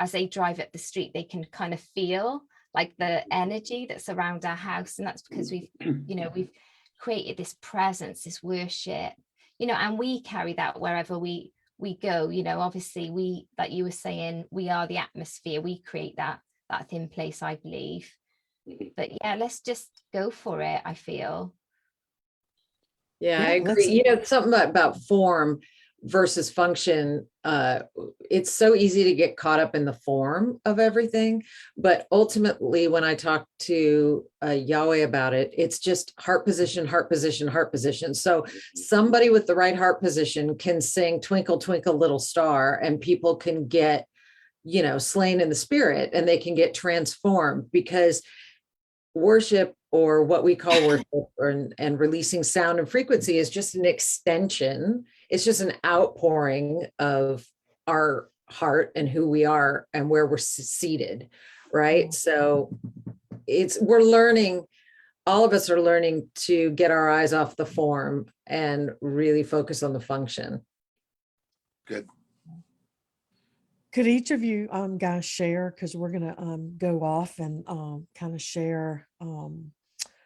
as they drive up the street, they can kind of feel like the energy that's around our house. And that's because we've, you know, we've created this presence, this worship, you know, and we carry that wherever we go. You know, obviously we, like you were saying, we are the atmosphere, we create that thin place, I believe. But yeah, let's just go for it, I feel. Yeah, Yeah, I agree. You know, something about form versus function. It's so easy to get caught up in the form of everything, but ultimately when I talk to Yahweh about it, it's just heart position, heart position, heart position. So somebody with the right heart position can sing Twinkle Twinkle Little Star, and people can get, you know, slain in the spirit, and they can get transformed, because worship, or what we call worship, and releasing sound and frequency, is just an extension. It's just an outpouring of our heart and who we are and where we're seated, right? So we're learning, all of us are learning to get our eyes off the form and really focus on the function. Good. Could each of you guys share, because we're gonna go off and kind of share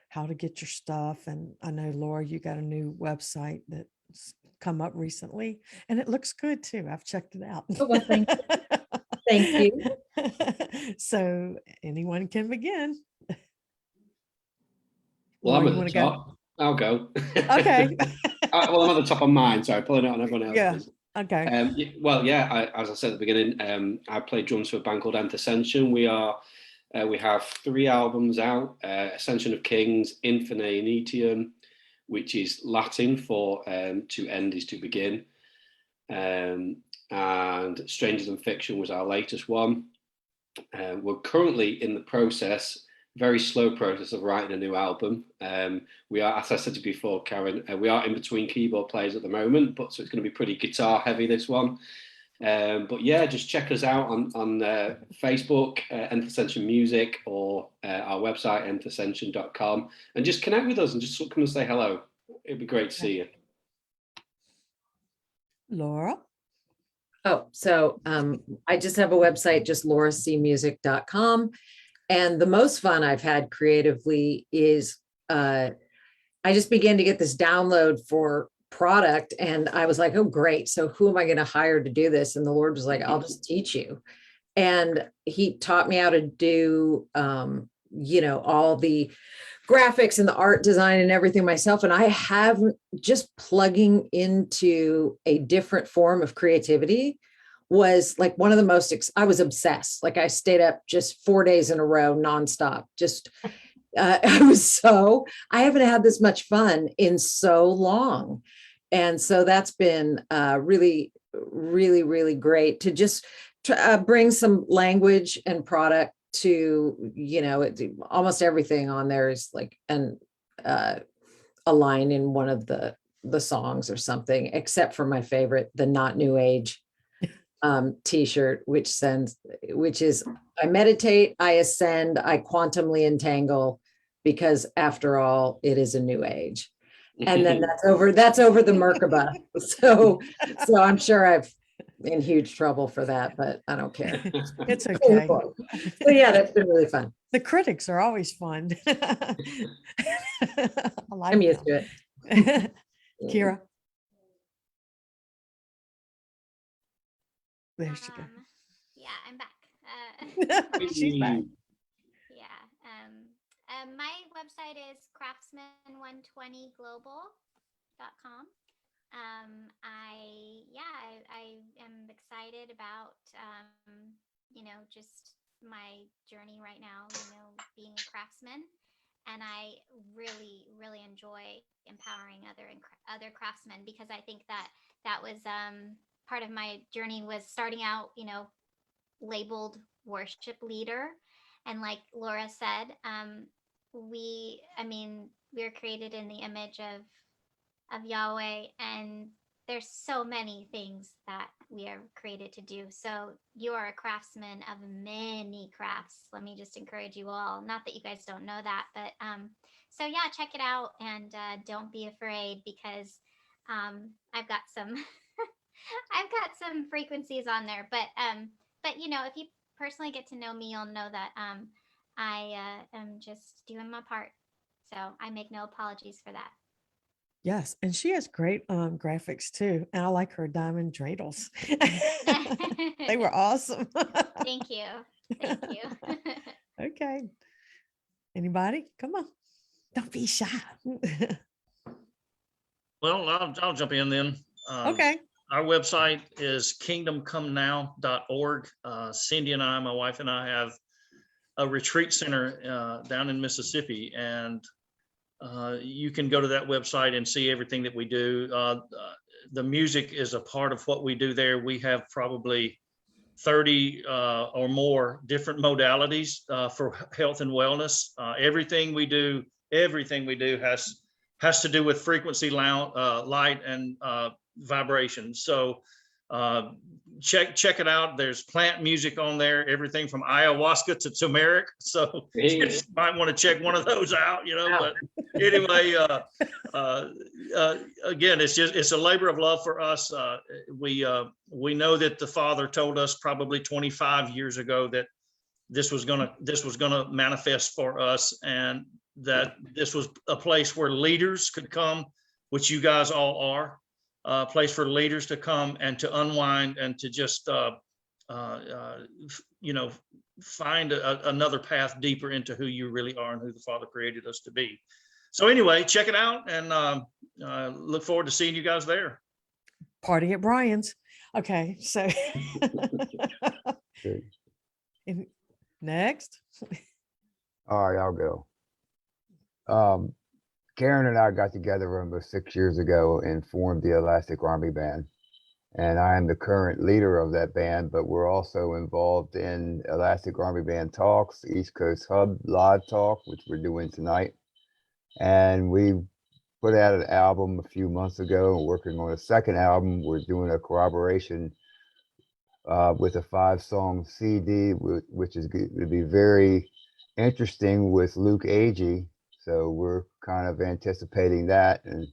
how to get your stuff. And I know, Laura, you got a new website that's come up recently, and it looks good too. I've checked it out. Oh, well, thank you. Thank you. So anyone can begin. Well, I'm Laura, at the top. I'll go. Okay. Well, I'm at the top of mine, so I'm pulling it on everyone else. Yeah. Okay. Well, yeah, as I said at the beginning, I play drums for a band called Ascension. We have 3 albums out: Ascension of Kings, Infine and Etium, which is Latin for to end is to begin, and Strangers and Fiction was our latest one. We're currently in the process, very slow process of writing a new album. We are, as I said to you before, Karen, we are in between keyboard players at the moment, but so it's going to be pretty guitar heavy, this one. But yeah, just check us out on Facebook, Nth Ascension Music, or our website, nthascension.com, and just connect with us and just come and say hello. It'd be great to see you. Laura? Oh, so I just have a website, just lauracmusic.com. And the most fun I've had creatively is I just began to get this download for product, and I was like, oh, great. So who am I going to hire to do this? And the Lord was like, I'll just teach you. And he taught me how to do, all the graphics and the art design and everything myself. And I have just plugging into a different form of creativity was like one of the most, I was obsessed. Like I stayed up just 4 days in a row, nonstop. Just, I haven't had this much fun in so long. And so that's been really, really, really great to just bring some language and product to, almost everything on there is like a line in one of the songs or something, except for my favorite, the Not New Age t-shirt, which is I meditate, I ascend, I quantumly entangle, because after all, it is a new age. And then that's over the Merkaba. So I'm sure I've in huge trouble for that, but I don't care. It's okay. So yeah, that's been really fun. The critics are always fun. I'm used to it. Kira. There she goes. Yeah, I'm back. She's back. Yeah. My website is craftsman120global.com. I am excited about, just my journey right now, being a craftsman. And I really, really enjoy empowering other craftsmen, because I think that was part of my journey was starting out, labeled worship leader. And like Laura said, we're created in the image of Yahweh, and there's so many things that we are created to do. So you are a craftsman of many crafts. Let me just encourage you all. Not that you guys don't know that, but so yeah, check it out, and don't be afraid, because I've got some I've got some frequencies on there. But if you personally get to know me, you'll know that I am just doing my part. So I make no apologies for that. Yes, and she has great graphics too. And I like her diamond dreidels. They were awesome. Thank you. Thank you. Okay. Anybody? Come on. Don't be shy. Well, I'll jump in then. Okay. Our website is kingdomcomenow.org. Cindy and I, my wife and I, have a retreat center down in Mississippi, and you can go to that website and see everything that we do. The music is a part of what we do there. We have probably 30 or more different modalities for health and wellness. Everything we do has to do with frequency, light, and vibration. So check it out. There's plant music on there, everything from ayahuasca to turmeric. So you just might want to check one of those out, But anyway, again, it's a labor of love for us. We know that the Father told us probably 25 years ago that this was gonna manifest for us, and that this was a place where leaders could come, which you guys all are. A place for leaders to come and to unwind and to just, find another path deeper into who you really are and who the Father created us to be. So anyway, check it out, and look forward to seeing you guys there. Party at Brian's. Okay, so Good. next. All right, I'll go. Karen and I got together almost 6 years ago and formed the Elastic Army Band. And I am the current leader of that band, but we're also involved in Elastic Army Band Talks, East Coast Hub Live Talk, which we're doing tonight. And we put out an album a few months ago and working on a second album. We're doing a collaboration with a 5-song CD, which is going to be very interesting with Luke Agee. So we're kind of anticipating that. And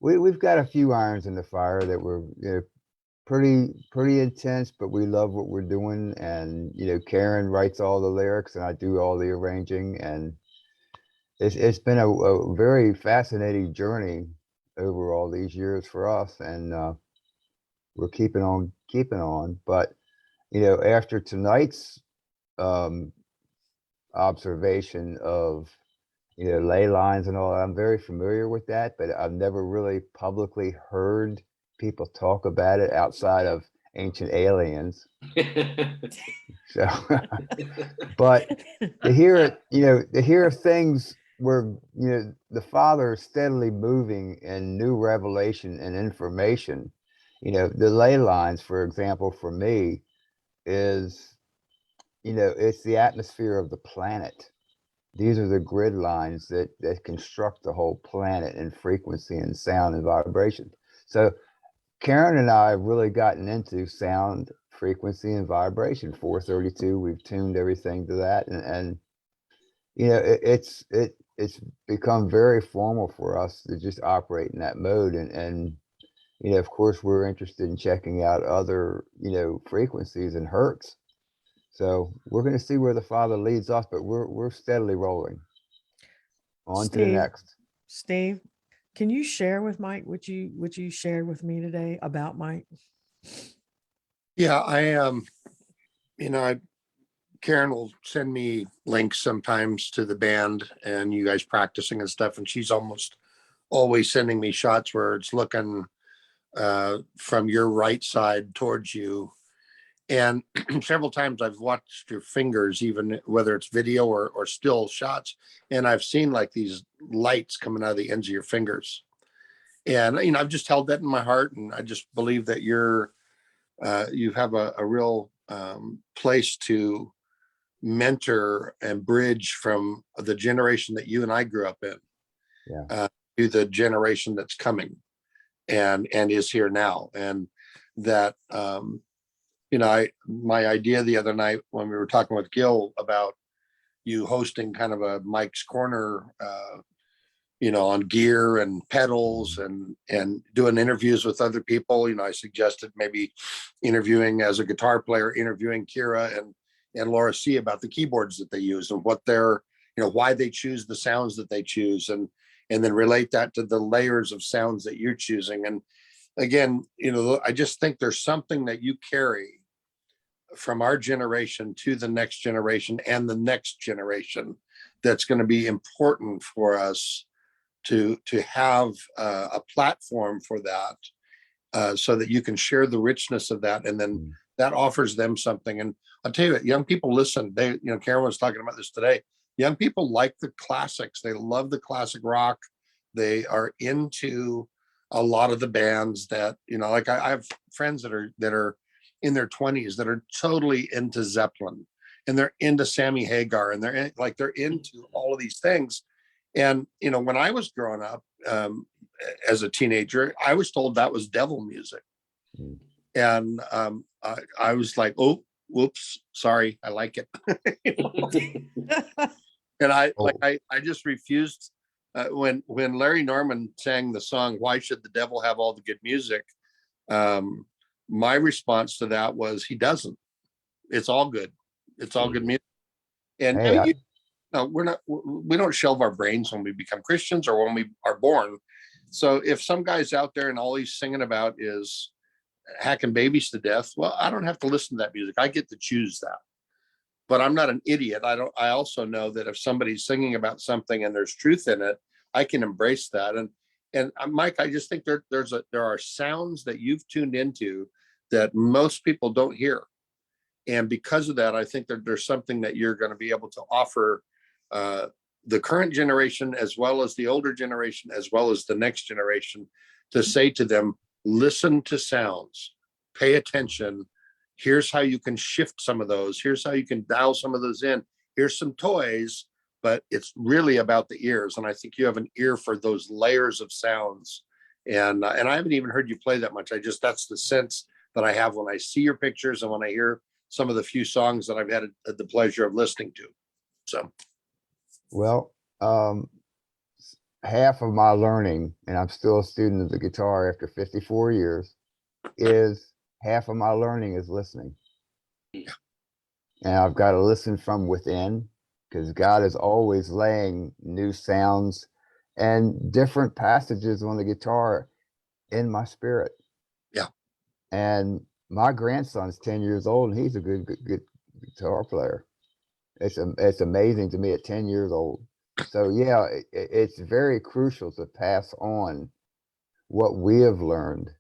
we've got a few irons in the fire that we're, pretty intense, but we love what we're doing. And, Karen writes all the lyrics and I do all the arranging. And it's been a very fascinating journey over all these years for us. And we're keeping on. But, after tonight's observation of, ley lines and all that, I'm very familiar with that, but I've never really publicly heard people talk about it outside of Ancient Aliens. So, but to hear it, to hear things where, the Father is steadily moving in new revelation and information, the ley lines, for example, for me is, it's the atmosphere of the planet. These are the grid lines that construct the whole planet in frequency and sound and vibration. So Karen and I have really gotten into sound, frequency, and vibration. 432, we've tuned everything to that, and it's become very formal for us to just operate in that mode. And of course, we're interested in checking out other frequencies and hertz. So we're going to see where the Father leads us, but we're steadily rolling on to the next. Steve, can you share with Mike what you shared with me today about Mike? Yeah, Karen will send me links sometimes to the band and you guys practicing and stuff, and she's almost always sending me shots where it's looking from your right side towards you. And several times I've watched your fingers, even whether it's video or still shots, and I've seen like these lights coming out of the ends of your fingers. And I've just held that in my heart, and I just believe that you have a real place to mentor and bridge from the generation that you and I grew up in, to the generation that's coming and is here now. And that my idea the other night when we were talking with Gil about you hosting kind of a Mike's Corner, on gear and pedals and doing interviews with other people, I suggested maybe interviewing as a guitar player, interviewing Kira and Laura C about the keyboards that they use and what they're, why they choose the sounds that they choose, and then relate that to the layers of sounds that you're choosing. And again, I just think there's something that you carry from our generation to the next generation and the next generation that's going to be important for us to have a platform for that, so that you can share the richness of that, and then that offers them something. And I'll tell you what, young people listen. They, Karen was talking about this today. Young people like the classics. They love the classic rock. They are into a lot of the bands that, like I have friends that are in their 20s that are totally into Zeppelin, and they're into Sammy Hagar, and they're into all of these things. And when I was growing up as a teenager, I was told that was devil music, and I was like, oh, whoops, sorry, I like it. And I just refused. When Larry Norman sang the song "Why Should the Devil Have All the Good Music," my response to that was, he doesn't. It's all good. It's all good music. And Hey, we don't shelve our brains when we become Christians or when we are born. So if some guy's out there and all he's singing about is hacking babies to death, well, I don't have to listen to that music. I get to choose that. But I'm not an idiot. I also know that if somebody's singing about something and there's truth in it, I can embrace that. And Mike, I just think there are sounds that you've tuned into that most people don't hear. And because of that, I think that there's something that you're going to be able to offer the current generation, as well as the older generation, as well as the next generation, to say to them, listen to sounds, pay attention. Here's how you can shift some of those. Here's how you can dial some of those in. Here's some toys, but it's really about the ears. And I think you have an ear for those layers of sounds. And I haven't even heard you play that much. That's the sense that I have when I see your pictures and when I hear some of the few songs that I've had the pleasure of listening to. So, Well, half of my learning, and I'm still a student of the guitar after 54 years, is half of my learning is listening. And I've got to listen from within, because God is always laying new sounds and different passages on the guitar in my spirit. Yeah. And my grandson's 10 years old, and he's a good guitar player. It's amazing to me at 10 years old. So yeah, it's very crucial to pass on what we have learned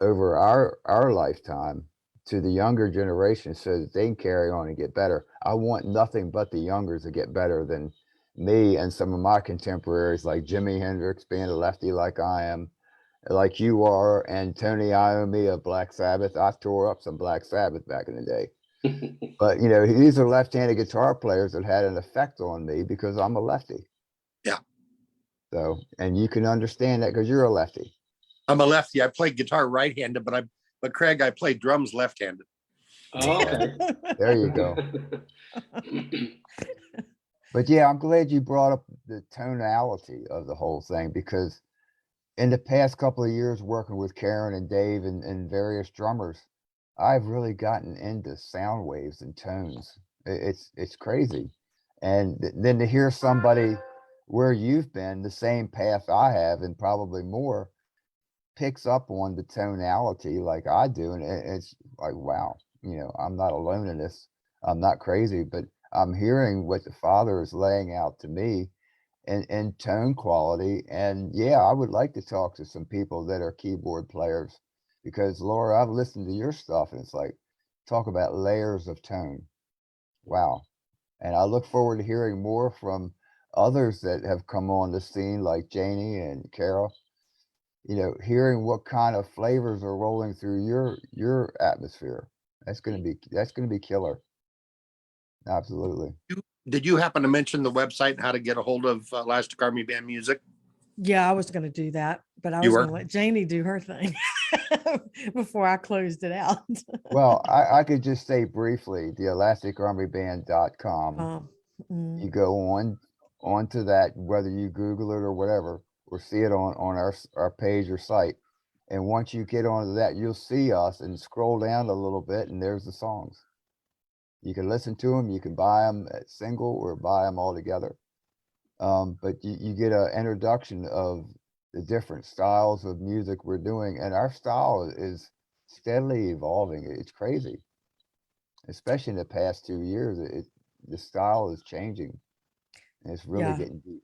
over our lifetime to the younger generation, so that they can carry on and get better. I want nothing but the youngers to get better than me and some of my contemporaries, like Jimi Hendrix, being a lefty like I am, like you are, and Tony Iommi of Black Sabbath. I tore up some Black Sabbath back in the day. But you know, these are left-handed guitar players that had an effect on me because I'm a lefty. Yeah. So, and you can understand that because you're a lefty. I'm a lefty. I play guitar right-handed, but Craig, I play drums left-handed. Oh, okay. There you go. But yeah, I'm glad you brought up the tonality of the whole thing, because in the past couple of years working with Karen and Dave and various drummers, I've really gotten into sound waves and tones. It's crazy. And then to hear somebody where you've been, the same path I have and probably more, picks up on the tonality like I do, and it's like, wow, you know, I'm not alone in this. I'm not crazy, but I'm hearing what the Father is laying out to me in tone quality. And yeah, I would like to talk to some people that are keyboard players, because Laura, I've listened to your stuff and it's like, talk about layers of tone. Wow. And I look forward to hearing more from others that have come on the scene, like Janie and Carol, you know, hearing what kind of flavors are rolling through your atmosphere. That's going to be killer. Absolutely. Did you happen to mention the website and how to get a hold of Elastic Army Band Music? Yeah, I was going to do that, but I You was were? going to let Janie do her thing before I closed it out. Well, I could just say briefly, the elasticarmyband.com. Mm, You go onto that, whether you Google it or whatever, or see it on our page or site. And once you get onto that, you'll see us and scroll down a little bit, and there's the songs. You can listen to them. You can buy them at single or buy them all together. But you get an introduction of the different styles of music we're doing, and our style is steadily evolving. It's crazy, especially in the past 2 years. The style is changing, and it's really yeah. getting deep.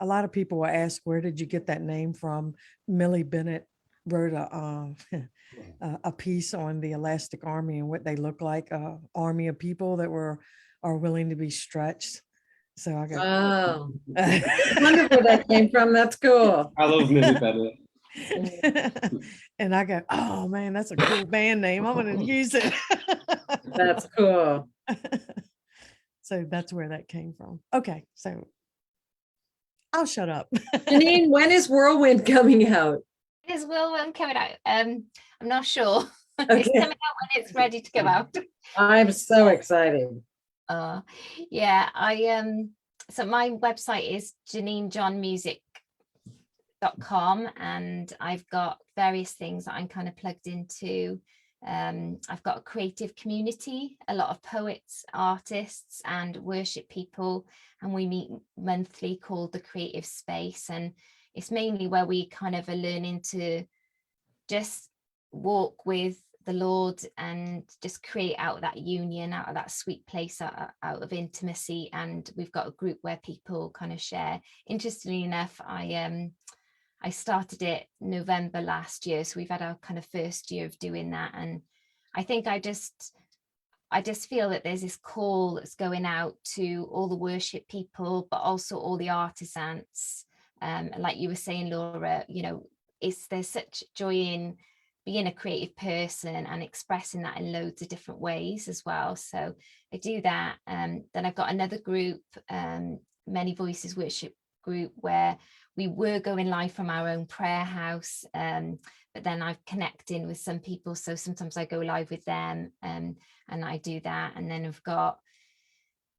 A lot of people will ask, where did you get that name from? Millie Bennett wrote a piece on the Elastic Army and what they look like, army of people that are willing to be stretched. So I go, Oh, I wonder where that came from. That's cool. I love Millie Bennett. and I go, oh man, that's a cool band name. I'm going to use it. That's cool. So that's where that came from. Okay, so I'll shut up. Janine, when is Whirlwind coming out? Is Whirlwind coming out? I'm not sure. It's Okay. coming out when it's ready to come out. I'm so excited. Yeah, so my website is janinejohnmusic.com, and I've got various things that I'm kind of plugged into. I've got a creative community, a lot of poets, artists, and worship people, and we meet monthly, called the Creative Space, and it's mainly where we kind of are learning to just walk with the Lord and just create out of that union, out of that sweet place, out of intimacy. And we've got a group where people kind of share. Interestingly enough, I I started it November last year, so we've had our kind of first year of doing that, and I think I just feel that there's this call that's going out to all the worship people, but also all the artisans. Like you were saying, Laura, you know, there's such joy in being a creative person and expressing that in loads of different ways as well. So I do that. Then I've got another group, Many Voices Worship Group, where we were going live from our own prayer house, but then I've connected with some people, so sometimes I go live with them, and I do that. And then I've got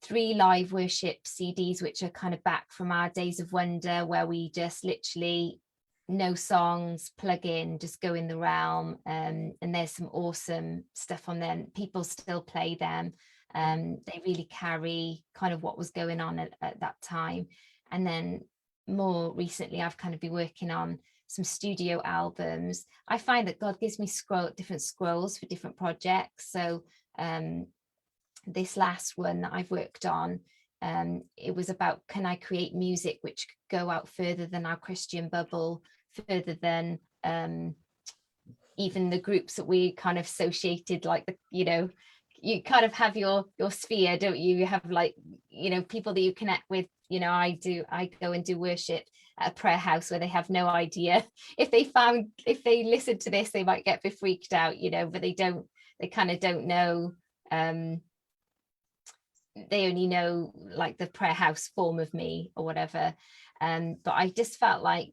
3 live worship CDs, which are kind of back from our days of wonder, where we just literally no songs, plug in, just go in the realm, and there's some awesome stuff on them. People still play them. They really carry kind of what was going on at that time. And then more recently, I've kind of been working on some studio albums. I find that God gives me different scrolls for different projects. So this last one that I've worked on, it was about, can I create music which could go out further than our Christian bubble, further than even the groups that we kind of associated, like the, you know, you kind of have your sphere, don't you? You have, like, you know, people that you connect with. You know, I go and do worship at a prayer house where they have no idea. If they listen to this, they might get a bit freaked out, you know, but they kind of don't know. They only know like the prayer house form of me or whatever. But I just felt like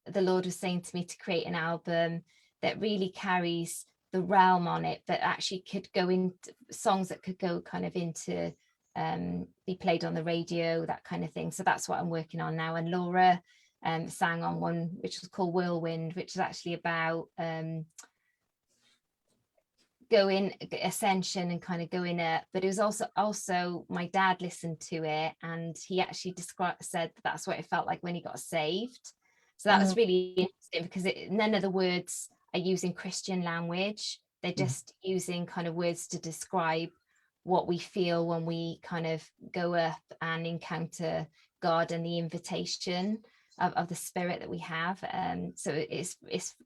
the Lord was saying to me to create an album that really carries the realm on it, but actually could go into songs that could go kind of into be played on the radio, that kind of thing. So that's what I'm working on now. And Laura sang on one which was called Whirlwind, which is actually about going ascension and kind of going up. But it was also my dad listened to it, and he actually said that's what it felt like when he got saved. So that was really interesting, because none of the words are using Christian language. They're just using kind of words to describe what we feel when we kind of go up and encounter God and the invitation of the Spirit that we have. So it's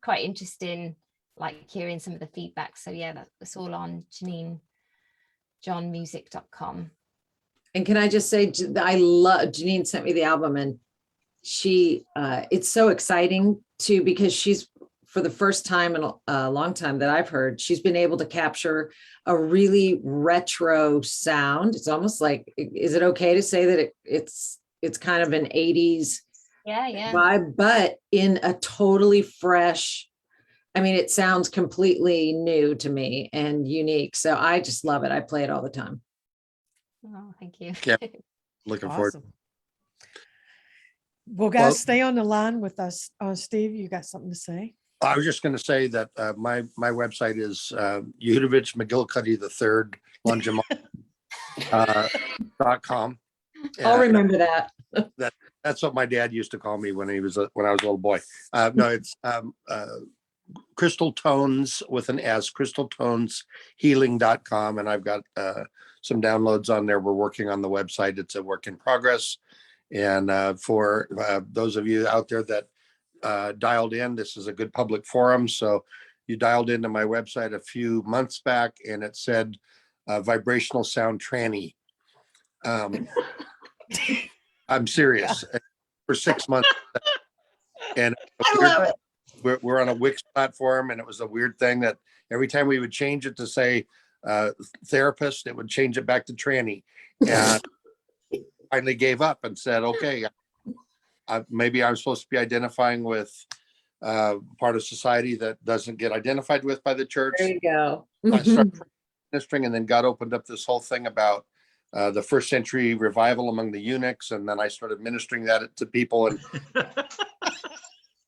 quite interesting, like hearing some of the feedback. So yeah, that's all on JanineJohnmusic.com. And can I just say, I love, Janine sent me the album, and she, it's so exciting too, because she's, for the first time in a long time that I've heard, she's been able to capture a really retro sound. It's almost like, is it okay to say that it's kind of an 80s vibe, but in a totally fresh, I mean, it sounds completely new to me and unique. So I just love it. I play it all the time. Oh, thank you. Yeah, looking forward. Well, guys, stay on the line with us. Steve, you got something to say? I was just going to say that my website is Yudovich McGillicuddy III Longimont.com. I'll remember that. That's what my dad used to call me when I was a little boy. No, it's Crystal Tones with an S, crystaltoneshealing.com. And I've got some downloads on there. We're working on the website. It's a work in progress. And for those of you out there that dialed in, this is a good public forum. So you dialed into my website a few months back, and it said vibrational sound tranny. I'm serious. For 6 months. And I love it. We're on a Wix platform, and it was a weird thing that every time we would change it to say therapist, it would change it back to tranny. And finally gave up and said, okay, maybe I'm supposed to be identifying with part of society that doesn't get identified with by the church. There you go. I started ministering, and then God opened up this whole thing about the first century revival among the eunuchs, and then I started ministering that to people. And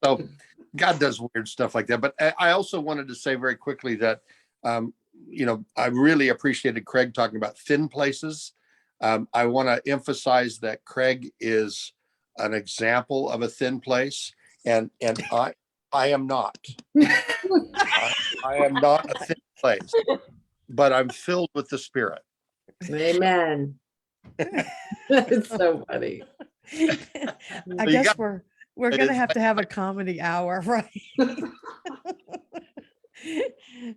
so God does weird stuff like that. But I also wanted to say very quickly that, I really appreciated Craig talking about thin places. I want to emphasize that Craig is an example of a thin place, and I am not. I am not a thin place, but I'm filled with the Spirit. Amen. It's so funny. I guess we're We're It gonna is have to have a comedy hour, right?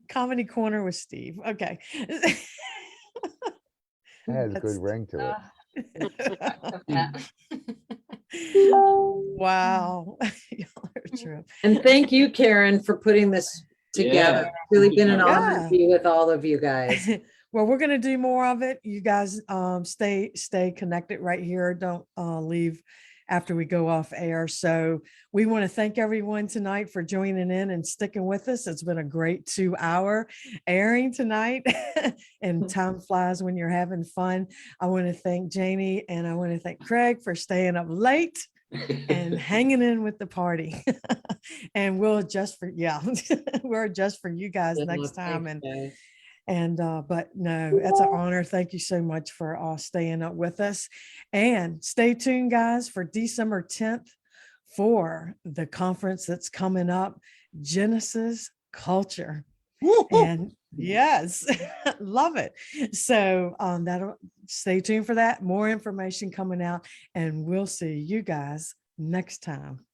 Comedy corner with Steve. Okay. It has a That's- good ring to it. Wow. Y'all are true. And thank you, Karen, for putting this together. Yeah. It's really been an Yeah. honor to be with all of you guys. Well, we're gonna do more of it. You guys stay connected right here. Don't leave after we go off air. So we want to thank everyone tonight for joining in and sticking with us. It's been a great 2-hour airing tonight, and time flies when you're having fun. I want to thank Janie and I want to thank Craig for staying up late and hanging in with the party. And we'll adjust for we'll adjust for you guys next time. But no, it's an honor. Thank you so much for staying up with us, and stay tuned, guys, for December 10th for the conference that's coming up, Genesis Culture. And yes, love it. So that'll stay tuned for that. More information coming out, and we'll see you guys next time.